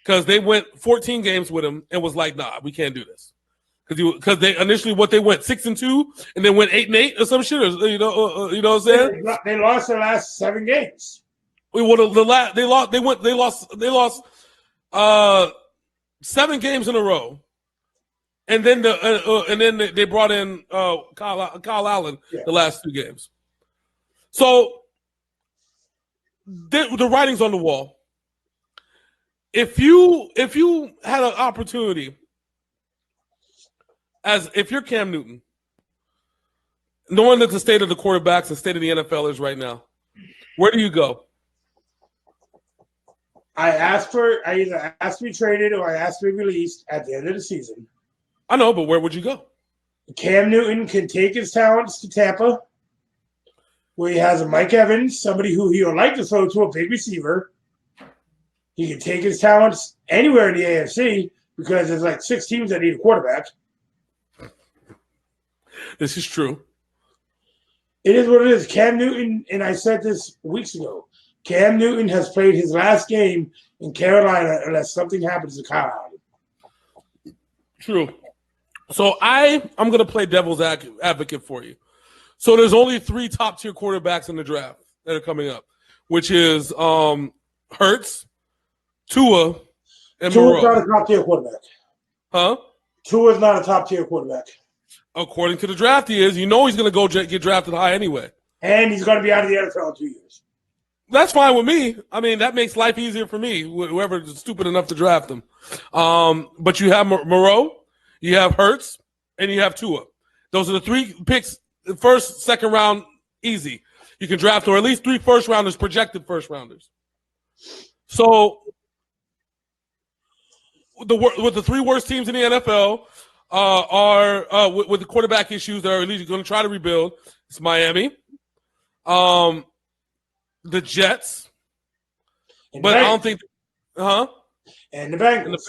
because they went 14 games with him and was like, nah, we can't do this. Because they initially went 6-2 and then went 8-8 or some shit. You know what I'm saying? They lost their last 7 games. They lost 7 games in a row, and then they brought in Kyle Allen the last 2 games. So the writing's on the wall. If you had an opportunity. If you're Cam Newton, knowing that the state of the quarterbacks and state of the NFL is right now, where do you go? I either asked to be traded or I asked to be released at the end of the season. I know, but where would you go? Cam Newton can take his talents to Tampa, where he has a Mike Evans, somebody who he would like to throw to a big receiver. He can take his talents anywhere in the AFC because there's like 6 teams that need a quarterback. This is true. It is what it is. Cam Newton, and I said this weeks ago, Cam Newton has played his last game in Carolina unless something happens to Kyle Allen. True. So I'm going to play devil's advocate for you. So there's only 3 top-tier quarterbacks in the draft that are coming up, which is Hurts, Tua, and Tua's Moreau. not a top-tier quarterback. Huh? Tua's not a top-tier quarterback. According to the draft, he is. You know he's going to go get drafted high anyway. And he's going to be out of the NFL in 2 years. That's fine with me. I mean, that makes life easier for me, whoever's stupid enough to draft him. But you have Moreau, you have Hurts, and you have Tua. Those are the 3 picks, first, second round, easy. You can draft, or at least 3 first-rounders, projected first-rounders. So with the 3 worst teams in the NFL are with the quarterback issues that are at least going to try to rebuild. It's Miami, the Jets, but I don't think, and the Bengals,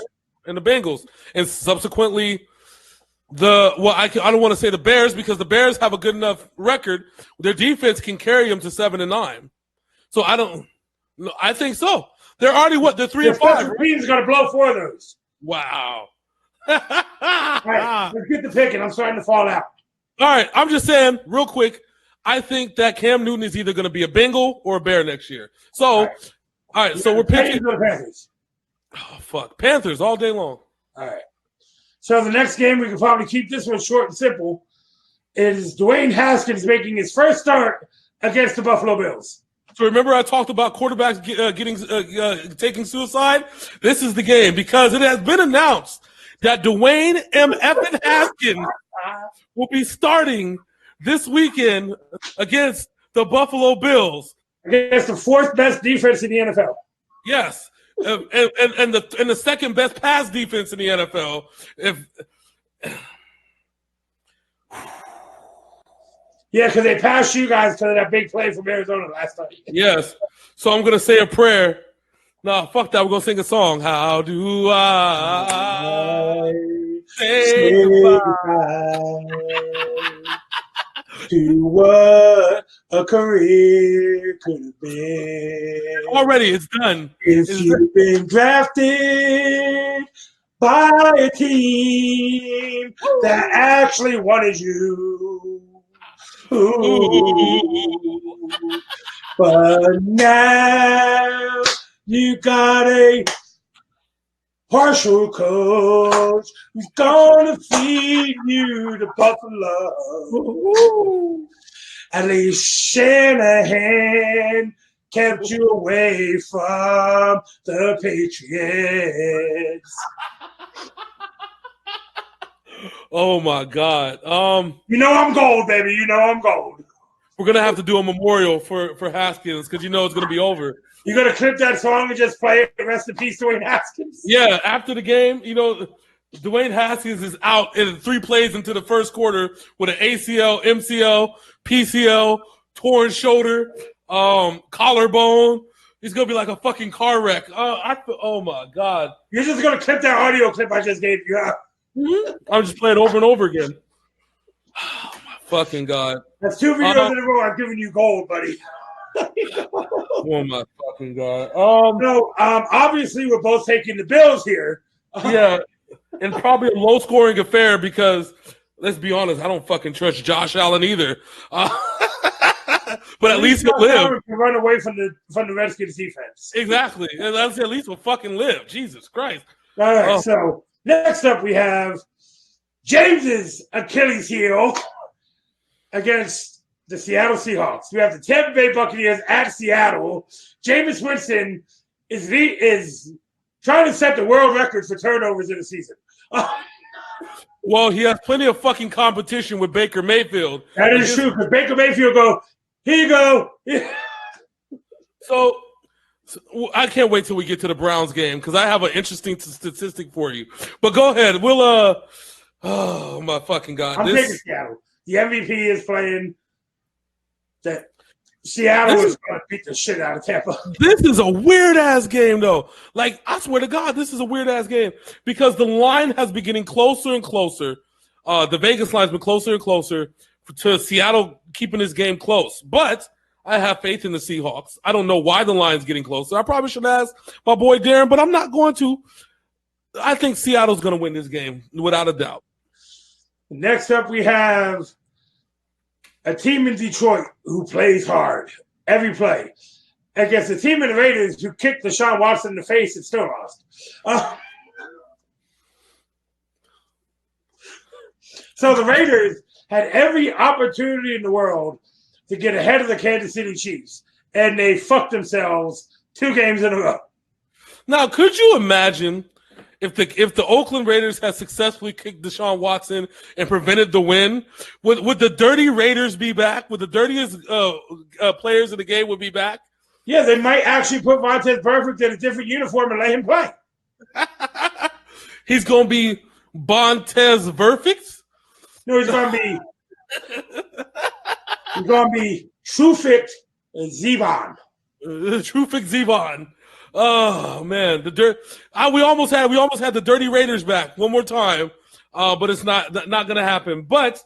and the Bengals, and subsequently I don't want to say the Bears because the Bears have a good enough record. Their defense can carry them to 7-9. So I think so. They're already They're 3-5. Right? Team's going to blow 4 of those. Wow. All right, let's get the pick, and I'm starting to fall out. All right, I'm just saying, real quick, I think that Cam Newton is either going to be a Bengal or a Bear next year. So, all right, so we're picking. Panthers. Oh, fuck. Panthers all day long. All right. So the next game, we can probably keep this one short and simple, is Dwayne Haskins making his first start against the Buffalo Bills. So remember I talked about quarterbacks taking suicide? This is the game because it has been announced that Dwayne M. Effin Haskins will be starting this weekend against the Buffalo Bills. Against the 4th best defense in the NFL. Yes. And the second best pass defense in the NFL. Yeah, because they passed you guys because of that big play from Arizona last night. Yes. So I'm going to say a prayer. No, fuck that. We're going to sing a song. How do I say goodbye to what a career could have been? Already, it's done. If you've been drafted by a team that actually wanted you. Ooh. But now you got a partial coach who's gonna feed you the buffalo. Ooh. At least Shanahan kept you away from the Patriots. Oh my God! You know I'm gold, baby. You know I'm gold. We're gonna have to do a memorial for Haskins because it's gonna be over. You're gonna clip that song and just play it. Rest in peace, Dwayne Haskins. Yeah, after the game, Dwayne Haskins is out in 3 plays into the first quarter with an ACL, MCL, PCL, torn shoulder, collarbone. He's gonna be like a fucking car wreck. Oh my God! You're just gonna clip that audio clip I just gave you. I'm just playing over and over again. Oh my fucking God! That's 2 videos in a row. I've given you gold, buddy. Oh my fucking God! Obviously we're both taking the Bills here. Yeah, and probably a low-scoring affair because let's be honest, I don't fucking trust Josh Allen either. But at least he'll live. Can run away from the Redskins defense. Exactly, and at least we'll fucking live. Jesus Christ! All right, so next up we have James's Achilles heel against the Seattle Seahawks. We have the Tampa Bay Buccaneers at Seattle. Jameis Winston is trying to set the world record for turnovers in a season. Well, he has plenty of fucking competition with Baker Mayfield. That is true, because Baker Mayfield go, here you go. So I can't wait till we get to the Browns game because I have an interesting statistic for you. But go ahead. Oh my fucking god! I'm taking Seattle. The MVP is playing. That Seattle is going to beat the shit out of Tampa. This is a weird ass game, though. Like, I swear to God, this is a weird ass game because the line has been getting closer and closer. The Vegas line's been closer and closer to Seattle keeping this game close. But I have faith in the Seahawks. I don't know why the line's getting closer. I probably should ask my boy Darren, but I'm not going to. I think Seattle's going to win this game without a doubt. Next up, we have a team in Detroit who plays hard every play against a team in the Raiders who kicked Deshaun Watson in the face and still lost. So the Raiders had every opportunity in the world to get ahead of the Kansas City Chiefs, and they fucked themselves 2 games in a row. Now, could you imagine if the Oakland Raiders had successfully kicked Deshaun Watson and prevented the win? Would the dirty Raiders be back? Would the dirtiest players in the game would be back? Yeah, they might actually put Vontaze Burfict in a different uniform and let him play. He's going to be Vontaze Burfict? No, he's going to be Trufant Zevon. Trufant Zevon. Oh man, we almost had the Dirty Raiders back one more time, but it's not going to happen. But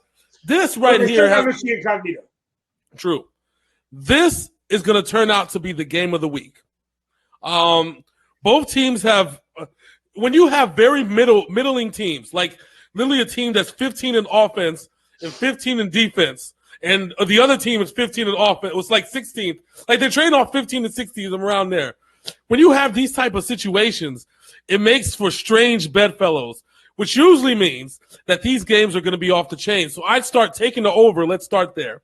this right here has true. This is going to turn out to be the game of the week. Both teams have, when you have very middling teams, like literally a team that's 15 in offense and 15 in defense, and the other team is 15 in offense. It was like 16th. Like they're trading off 15 and 16 around there. When you have these type of situations, it makes for strange bedfellows, which usually means that these games are going to be off the chain. So I'd start taking the over. Let's start there.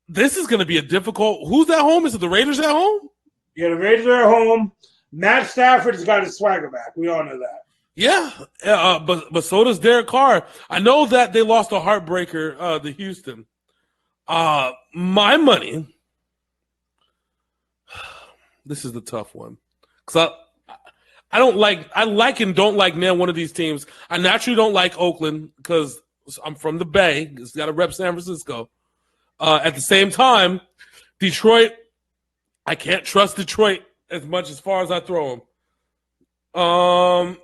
This is going to be a difficult. Who's at home? Is it the Raiders at home? Yeah, the Raiders are at home. Matt Stafford has got his swagger back. We all know that. Yeah, but so does Derek Carr. I know that they lost a heartbreaker to Houston. My money. This is the tough one because I like and don't like one of these teams. I naturally don't like Oakland because I'm from the Bay. It's got to rep San Francisco. At the same time, Detroit, I can't trust Detroit as much as far as I throw them.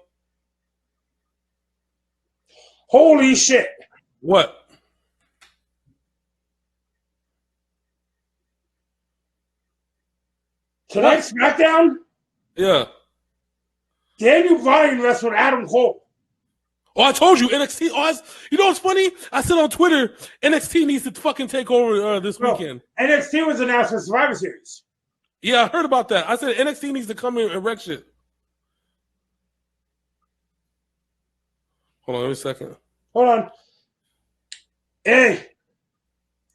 Holy shit! What? Tonight's SmackDown? Yeah. Daniel Bryan wrestled Adam Cole. Oh, I told you, NXT. Oh, you know what's funny? I said on Twitter, NXT needs to fucking take over this weekend. NXT was announced for Survivor Series. Yeah, I heard about that. I said NXT needs to come in and wreck shit. Hold on a second. Hold on. Hey,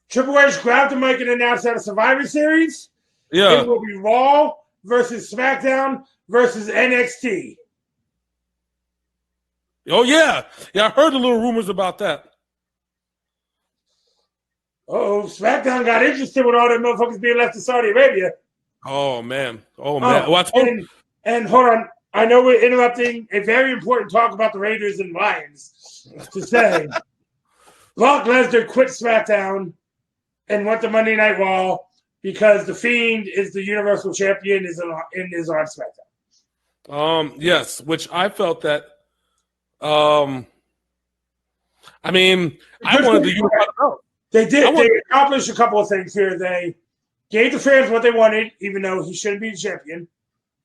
Triple H grabbed the mic and announced that a Survivor Series. Yeah. It will be Raw versus SmackDown versus NXT. Oh, yeah. Yeah, I heard the little rumors about that. Oh, SmackDown got interested with all them motherfuckers being left in Saudi Arabia. Oh, man. Well, and hold on. I know we're interrupting a very important talk about the Raiders and Lions to say Brock Lesnar quit SmackDown and went to Monday Night Raw because The Fiend is the Universal Champion is on SmackDown. Yes, which I felt that. I wanted the. They did. They accomplished a couple of things here. They gave the fans what they wanted, even though he shouldn't be the champion.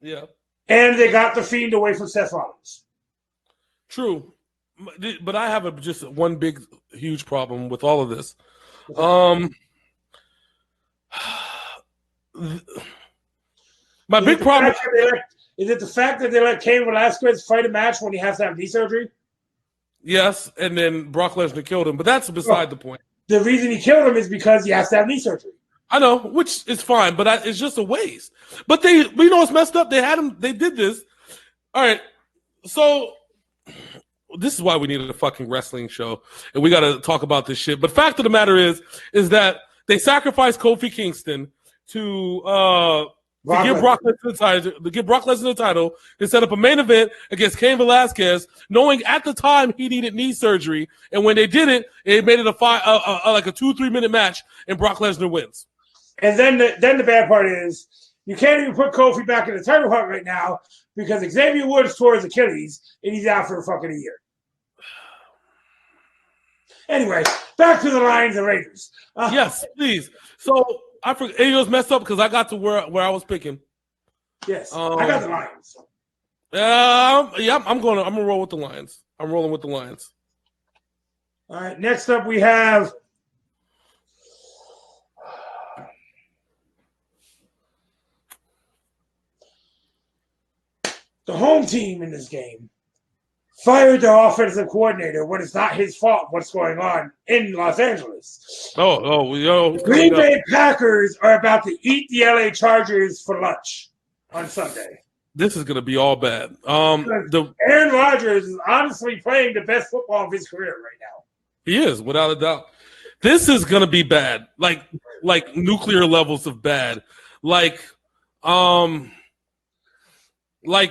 Yeah. And they got the Fiend away from Seth Rollins. True. But I have just one big, huge problem with all of this. My big problem is it the fact that they let Cain Velasquez fight a match when he has to have knee surgery? Yes, and then Brock Lesnar killed him, but that's beside the point. The reason he killed him is because he has to have knee surgery. I know, which is fine, but it's just a waste. But you know what's messed up? They did this. All right, so this is why we needed a fucking wrestling show, and we got to talk about this shit. But fact of the matter is that they sacrificed Kofi Kingston to to give Brock Lesnar the title, to set up a main event against Cain Velasquez, knowing at the time he needed knee surgery, and when they did it made it a 2-3 minute match, and Brock Lesnar wins. And then the bad part is you can't even put Kofi back in the title hunt right now because Xavier Woods tore his Achilles and he's out for a fucking year. Anyway, back to the Lions and Raiders. Yes, please. So I forgot. It was messed up because I got to where I was picking. Yes, I got the Lions. Yeah, I'm gonna roll with the Lions. I'm rolling with the Lions. All right. Next up, we have the home team in this game. Fired their offensive coordinator when it's not his fault what's going on in Los Angeles. Green Bay Packers are about to eat the LA Chargers for lunch on Sunday. This is going to be all bad. Aaron Rodgers is honestly playing the best football of his career right now. He is, without a doubt. This is going to be bad, like nuclear levels of bad. Like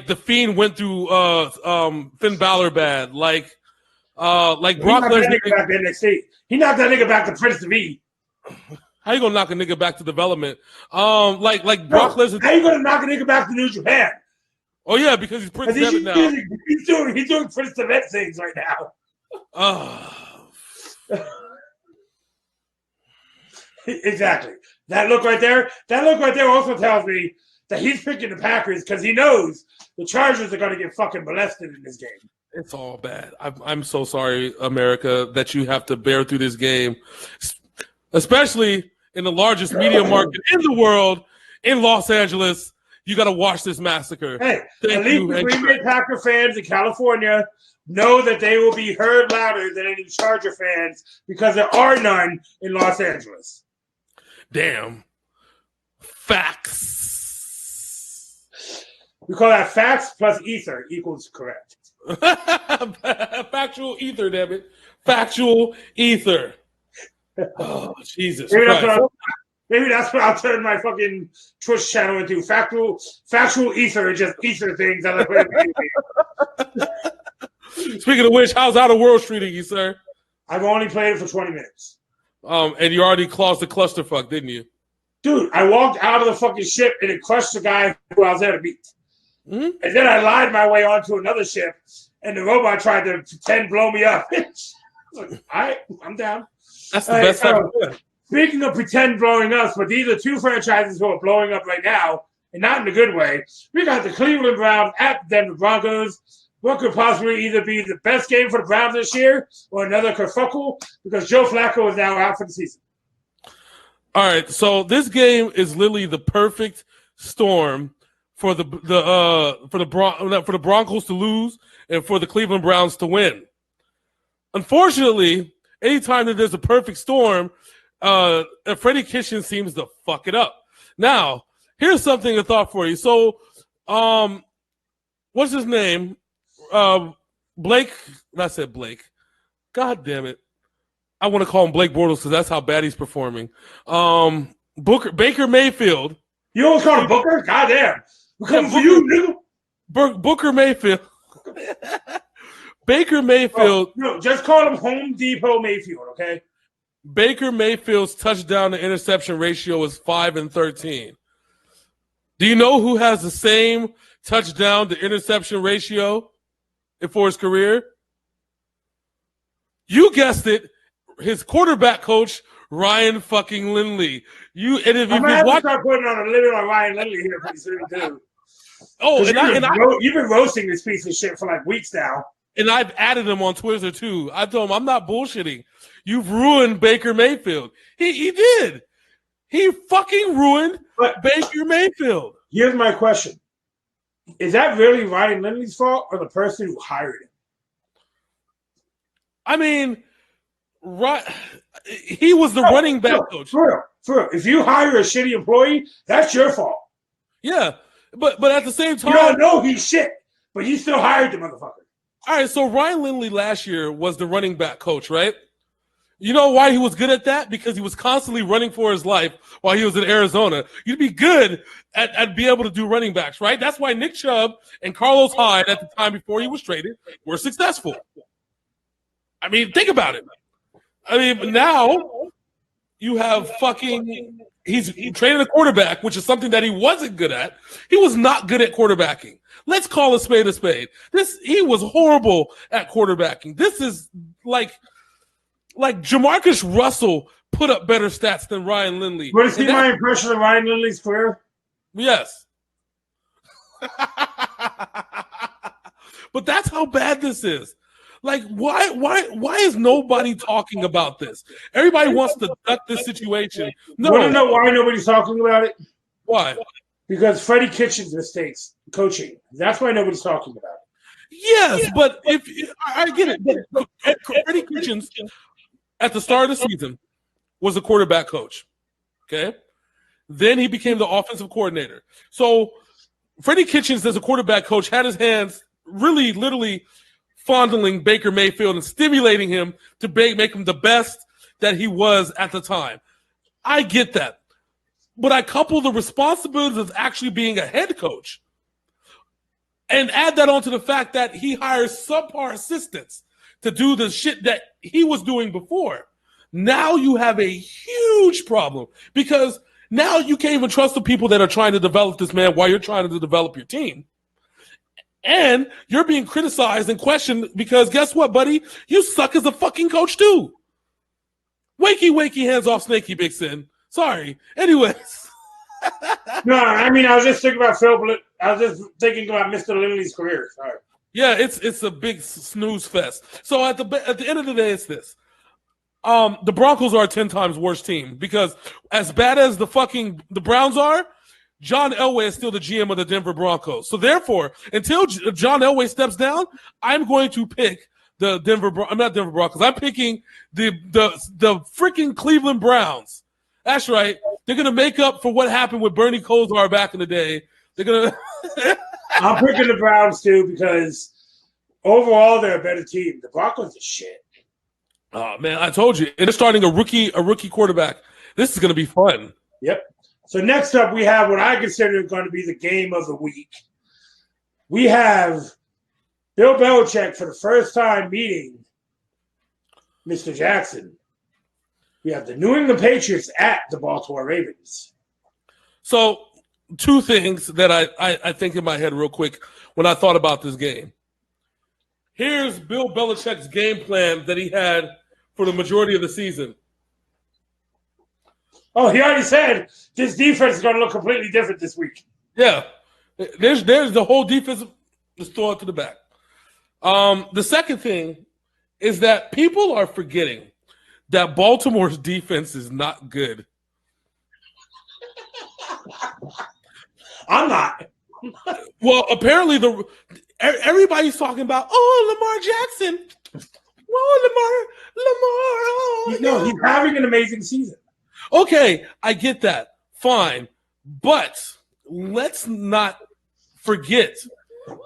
the Fiend went through Finn Balor bad. Like Brock Lesnar. He knocked that nigga back to Prince to me. How you gonna knock a nigga back to development? Brock Lesnar. How you gonna knock a nigga back to New Japan? Oh yeah, because he's Prince Devitt now. He's doing Prince Devitt things right now. Exactly. That look right there also tells me that he's picking the Packers because he knows the Chargers are going to get fucking molested in this game. It's all bad. I'm so sorry, America, that you have to bear through this game, especially in the largest media market in the world, in Los Angeles. You got to watch this massacre. Hey, at least the Green Bay Packer fans in California know that they will be heard louder than any Charger fans because there are none in Los Angeles. Damn. Facts. We call that facts plus ether equals correct. Factual ether, damn it. Factual ether. Oh, Jesus Maybe that's what I'll turn my fucking Twitch channel into. Factual ether, just ether things. Speaking of which, how's Outer Worlds treating you, sir? I've only played it for 20 minutes. And you already closed the clusterfuck, didn't you? Dude, I walked out of the fucking ship and it crushed the guy who I was there to beat. Mm-hmm. And then I lied my way onto another ship and the robot tried to pretend blow me up. Like, all right, I'm down. That's the best time. Speaking of pretend blowing us, but these are two franchises who are blowing up right now, and not in a good way. We got the Cleveland Browns at the Denver Broncos. What could possibly either be the best game for the Browns this year or another kerfuffle because Joe Flacco is now out for the season. All right, so this game is literally the perfect storm for the Broncos to lose and for the Cleveland Browns to win. Unfortunately, anytime that there's a perfect storm, Freddie Kitchen seems to fuck it up. Now, here's something I thought for you. So, what's his name? Blake. I said Blake. God damn it. I want to call him Blake Bortles because that's how bad he's performing. Baker Mayfield. You always call him Booker? God damn. We're coming for you, nigga. Booker Mayfield. Baker Mayfield. No, just call him Home Depot Mayfield, okay? Baker Mayfield's touchdown to interception ratio is 5-13. Do you know who has the same touchdown to interception ratio for his career? You guessed it. His quarterback coach, Ryan fucking Lindley. If you start putting on a little on Ryan Lindley here pretty soon too. Oh, you've been roasting this piece of shit for like weeks now. And I've added him on Twitter too. I told him I'm not bullshitting. You've ruined Baker Mayfield. He did. He fucking ruined Baker Mayfield. Here's my question. Is that really Ryan Lindley's fault or the person who hired him? I mean, he was the running back coach. For real. If you hire a shitty employee, that's your fault. Yeah, but at the same time, you don't know he's shit, but you still hired the motherfucker. All right, so Ryan Lindley last year was the running back coach, right? You know why he was good at that? Because he was constantly running for his life while he was in Arizona. You'd be good at being able to do running backs, right? That's why Nick Chubb and Carlos Hyde at the time before he was traded were successful. I mean, think about it. I mean, now you have he's traded a quarterback, which is something that he wasn't good at. He was not good at quarterbacking. Let's call a spade a spade. He was horrible at quarterbacking. This is like Jamarcus Russell put up better stats than Ryan Lindley. Want to see my impression of Ryan Lindley's career? Yes. But that's how bad this is. Like, why is nobody talking about this? Everybody wants to duck this situation. No. You want to know why nobody's talking about it? Why? Because Freddie Kitchens' mistakes coaching. That's why nobody's talking about it. Yes, but if I get it. But Freddie Kitchens at the start of the season was a quarterback coach. Okay? Then he became the offensive coordinator. So Freddie Kitchens, as a quarterback coach, had his hands really literally fondling Baker Mayfield and stimulating him to make him the best that he was at the time. I get that. But I couple the responsibilities of actually being a head coach and add that onto the fact that he hires subpar assistants to do the shit that he was doing before. Now you have a huge problem because now you can't even trust the people that are trying to develop this man while you're trying to develop your team. And you're being criticized and questioned because guess what, buddy? You suck as a fucking coach too. Wakey, hands off Snakey, Big Sin. Sorry. Anyways. No, I mean, I was just thinking about I was just thinking about Mr. Lindley's career. Sorry. Yeah, it's a big snooze fest. So at the end of the day, it's this. The Broncos are a 10 times worse team because as bad as the Browns are, John Elway is still the GM of the Denver Broncos. So therefore, until John Elway steps down, I'm going to pick I'm not Denver Broncos. I'm picking the freaking Cleveland Browns. That's right. They're going to make up for what happened with Bernie Kosar back in the day. They're going to I'm picking the Browns too because overall they're a better team. The Broncos are shit. Oh man, I told you. And they're starting a rookie quarterback. This is going to be fun. Yep. So next up, we have what I consider going to be the game of the week. We have Bill Belichick for the first time meeting Mr. Jackson. We have the New England Patriots at the Baltimore Ravens. So two things that I think in my head real quick when I thought about this game. Here's Bill Belichick's game plan that he had for the majority of the season. Oh, he already said this defense is going to look completely different this week. Yeah. There's the whole defense. Let's throw it to the back. The second thing is that people are forgetting that Baltimore's defense is not good. I'm not. Well, apparently everybody's talking about, Lamar Jackson. Lamar. No, he's having an amazing season. Okay, I get that. Fine. But let's not forget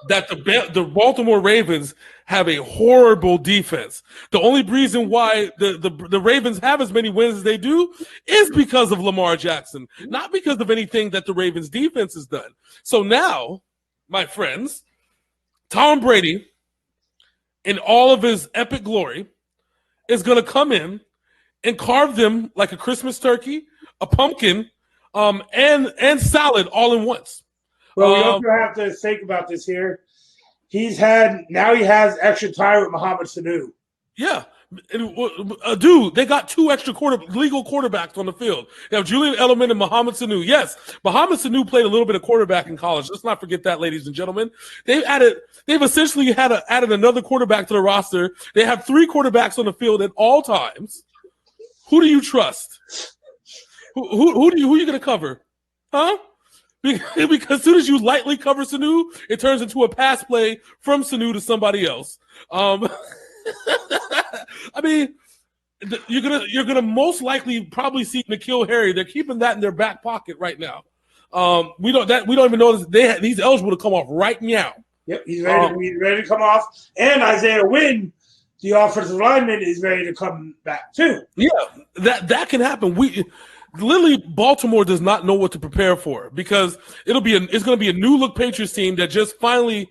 that the Baltimore Ravens have a horrible defense. The only reason why the Ravens have as many wins as they do is because of Lamar Jackson, not because of anything that the Ravens defense has done. So now, my friends, Tom Brady, in all of his epic glory, is going to come in and carve them like a Christmas turkey, a pumpkin, and salad all in once. Well, we also have to think about this here. He has extra time with Mohamed Sanu. Yeah. Dude, they got two extra legal quarterbacks on the field. They have Julian Edelman and Mohamed Sanu. Yes, Mohamed Sanu played a little bit of quarterback in college. Let's not forget that, ladies and gentlemen. They've essentially added another quarterback to the roster. They have three quarterbacks on the field at all times. Who do you trust? Who are you going to cover? Huh? Because as soon as you lightly cover Sanu, it turns into a pass play from Sanu to somebody else. I mean, you're gonna most likely probably see N'Keal Harry. They're keeping that in their back pocket right now. We don't even know he's eligible to come off right now. Yep, he's ready to come off. And Isaiah Wynn the offensive lineman is ready to come back too. Yeah, that can happen. Literally, Baltimore does not know what to prepare for because it's going to be a new look Patriots team that just finally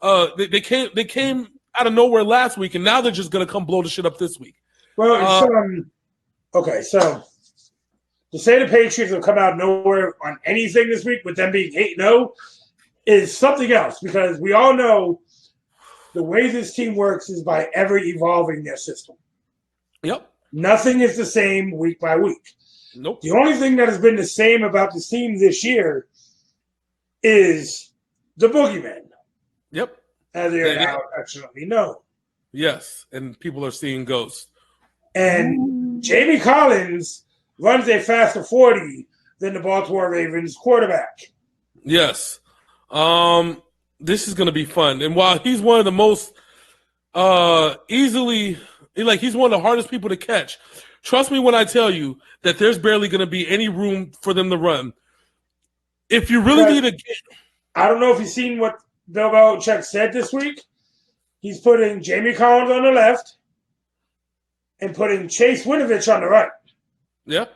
they came out of nowhere last week, and now they're just going to come blow the shit up this week. Well, okay, so to say the Patriots have come out of nowhere on anything this week with them being 8-0 is something else because we all know the way this team works is by ever evolving their system. Yep. Nothing is the same week by week. Nope. The only thing that has been the same about this team this year is the boogeyman. Yep. As they are now affectionately known. Yes, and people are seeing ghosts. And Jamie Collins runs a faster 40 than the Baltimore Ravens quarterback. Yes. This is going to be fun. And while he's one of the most he's one of the hardest people to catch, trust me when I tell you that there's barely going to be any room for them to run. If you really need a game. I don't know if you've seen what Bill Belichick said this week. He's putting Jamie Collins on the left and putting Chase Winovich on the right. Yeah.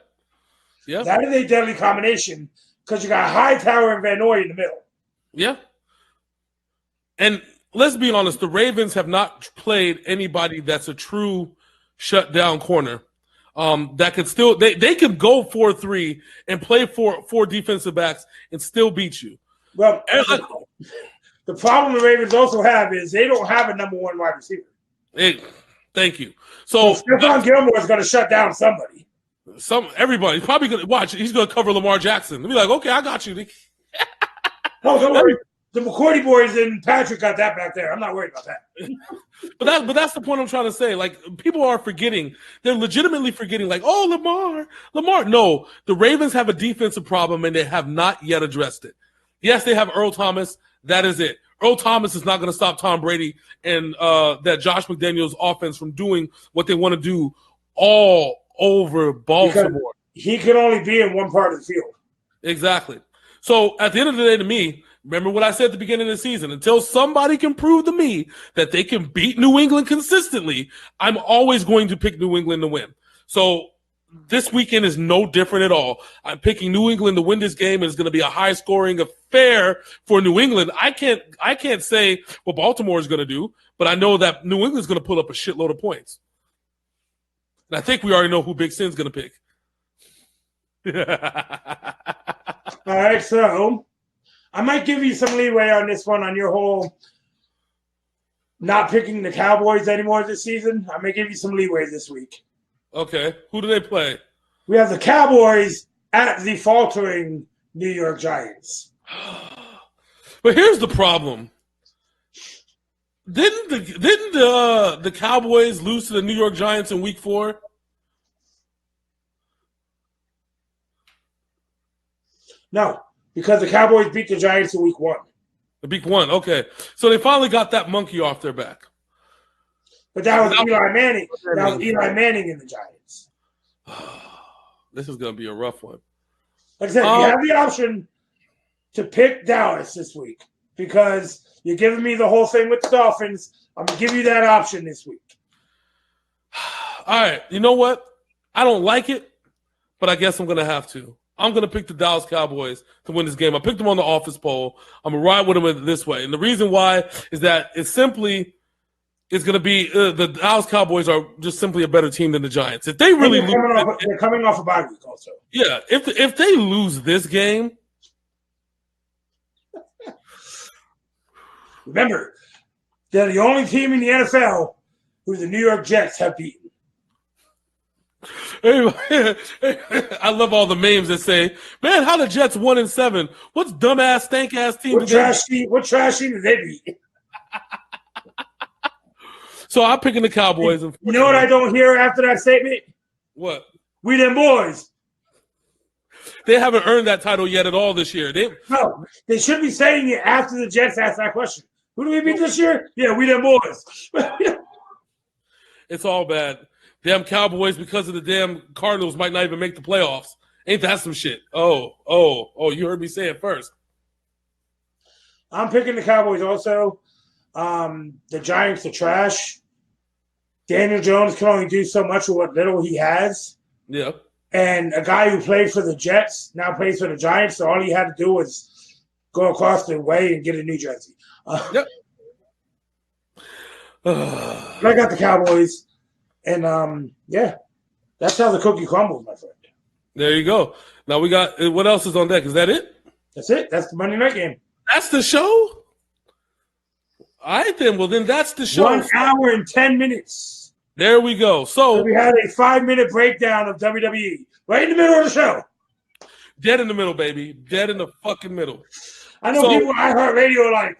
Yeah. That is a deadly combination because you got Hightower and Van Noy in the middle. Yeah. And let's be honest, the Ravens have not played anybody that's a true shutdown corner. That could still they could go 4-3 and play four defensive backs and still beat you. Well, the problem the Ravens also have is they don't have a number one wide receiver. Thank you. So Stephon Gilmore is going to shut down somebody. Everybody's probably going to watch. He's going to cover Lamar Jackson. They'll be like, okay, I got you. No, don't worry. The McCourty boys and Patrick got that back there. I'm not worried about that. But that's the point I'm trying to say. Like, people are forgetting. They're legitimately forgetting, like, oh, Lamar. No, the Ravens have a defensive problem, and they have not yet addressed it. Yes, they have Earl Thomas. That is it. Earl Thomas is not going to stop Tom Brady and that Josh McDaniels offense from doing what they want to do all over Baltimore. Because he could only be in one part of the field. Exactly. So at the end of the day, to me, remember what I said at the beginning of the season, until somebody can prove to me that they can beat New England consistently, I'm always going to pick New England to win. So this weekend is no different at all. I'm picking New England to win this game, and it's going to be a high-scoring affair for New England. I can't say what Baltimore is going to do, but I know that New England's going to pull up a shitload of points. And I think we already know who Big Sin's going to pick. All right, so I might give you some leeway on this one on your whole not picking the Cowboys anymore this season. I may give you some leeway this week. Okay. Who do they play? We have the Cowboys at the faltering New York Giants. But here's the problem. Didn't the Cowboys lose to the New York Giants in Week 4? No, because the Cowboys beat the Giants in Week 1. The Week 1, okay. So they finally got that monkey off their back. But that was Eli Manning. That was Eli Manning in the Giants. This is going to be a rough one. Like I said, you have the option to pick Dallas this week because you're giving me the whole thing with the Dolphins. I'm going to give you that option this week. All right. You know what? I don't like it, but I guess I'm going to have to. I'm going to pick the Dallas Cowboys to win this game. I picked them on the office poll. I'm going to ride with them this way. And the reason why is that it's going to be the Dallas Cowboys are just simply a better team than the Giants. If they really they're coming off a bye week also. Yeah, if they lose this game, remember, they're the only team in the NFL who the New York Jets have beaten. I love all the memes that say, "Man, how the Jets 1-7? What's dumbass, stank ass team? What trash team did they beat?" So I'm picking the Cowboys. You know what I don't hear after that statement? What? We them boys. They haven't earned that title yet at all this year. No, they should be saying it after the Jets ask that question. Who do we beat this year? Yeah, we them boys. It's all bad. Damn Cowboys, because of the damn Cardinals, might not even make the playoffs. Ain't that some shit? Oh, you heard me say it first. I'm picking the Cowboys also. The Giants are trash. Daniel Jones can only do so much with what little he has. Yeah. And a guy who played for the Jets now plays for the Giants, so all he had to do was go across the way and get a new jersey. Yep. I got the Cowboys, and yeah, that's how the cookie crumbles, my friend. There you go. Now we got what else is on deck? Is that it? That's it. That's the Monday night game. That's the show. All right, then. Well, then that's the show. 1 hour and 10 minutes. There we go. So we had a 5-minute breakdown of WWE right in the middle of the show. Dead in the middle, baby. Dead in the fucking middle. I know people I heard radio like,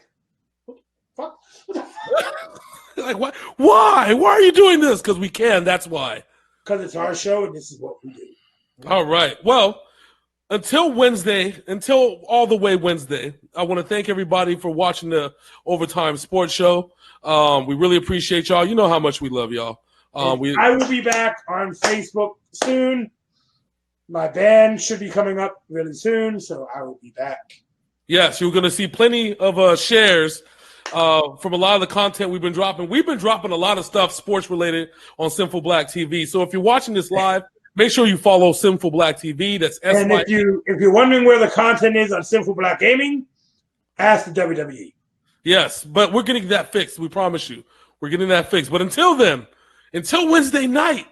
what the fuck? Like, what? Why? Why are you doing this? Because we can. That's why. Because it's our show and this is what we do. All right. Well, until Wednesday, until all the way Wednesday, I want to thank everybody for watching the Ovatyme Sports Show. We really appreciate y'all. You know how much we love y'all. I will be back on Facebook soon. My band should be coming up really soon, so I will be back. Yes, you're going to see plenty of shares from a lot of the content we've been dropping. We've been dropping a lot of stuff sports related on Sinful Blaq TV. So if you're watching this live, make sure you follow Sinful Blaq TV. That's S. And if you're wondering where the content is on Sinful Blaq Gaming, ask the WWE. Yes, but we're getting that fixed. We promise you, we're getting that fixed. But until then, until Wednesday night,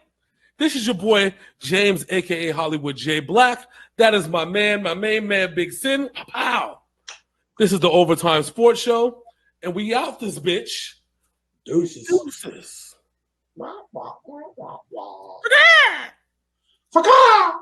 this is your boy James, aka Hollywood J Blaq. That is my man, my main man, Big Sin. Pow! This is the Ovatyme Sports Show, and we out this bitch. Deuces. Deuces. Fuck off!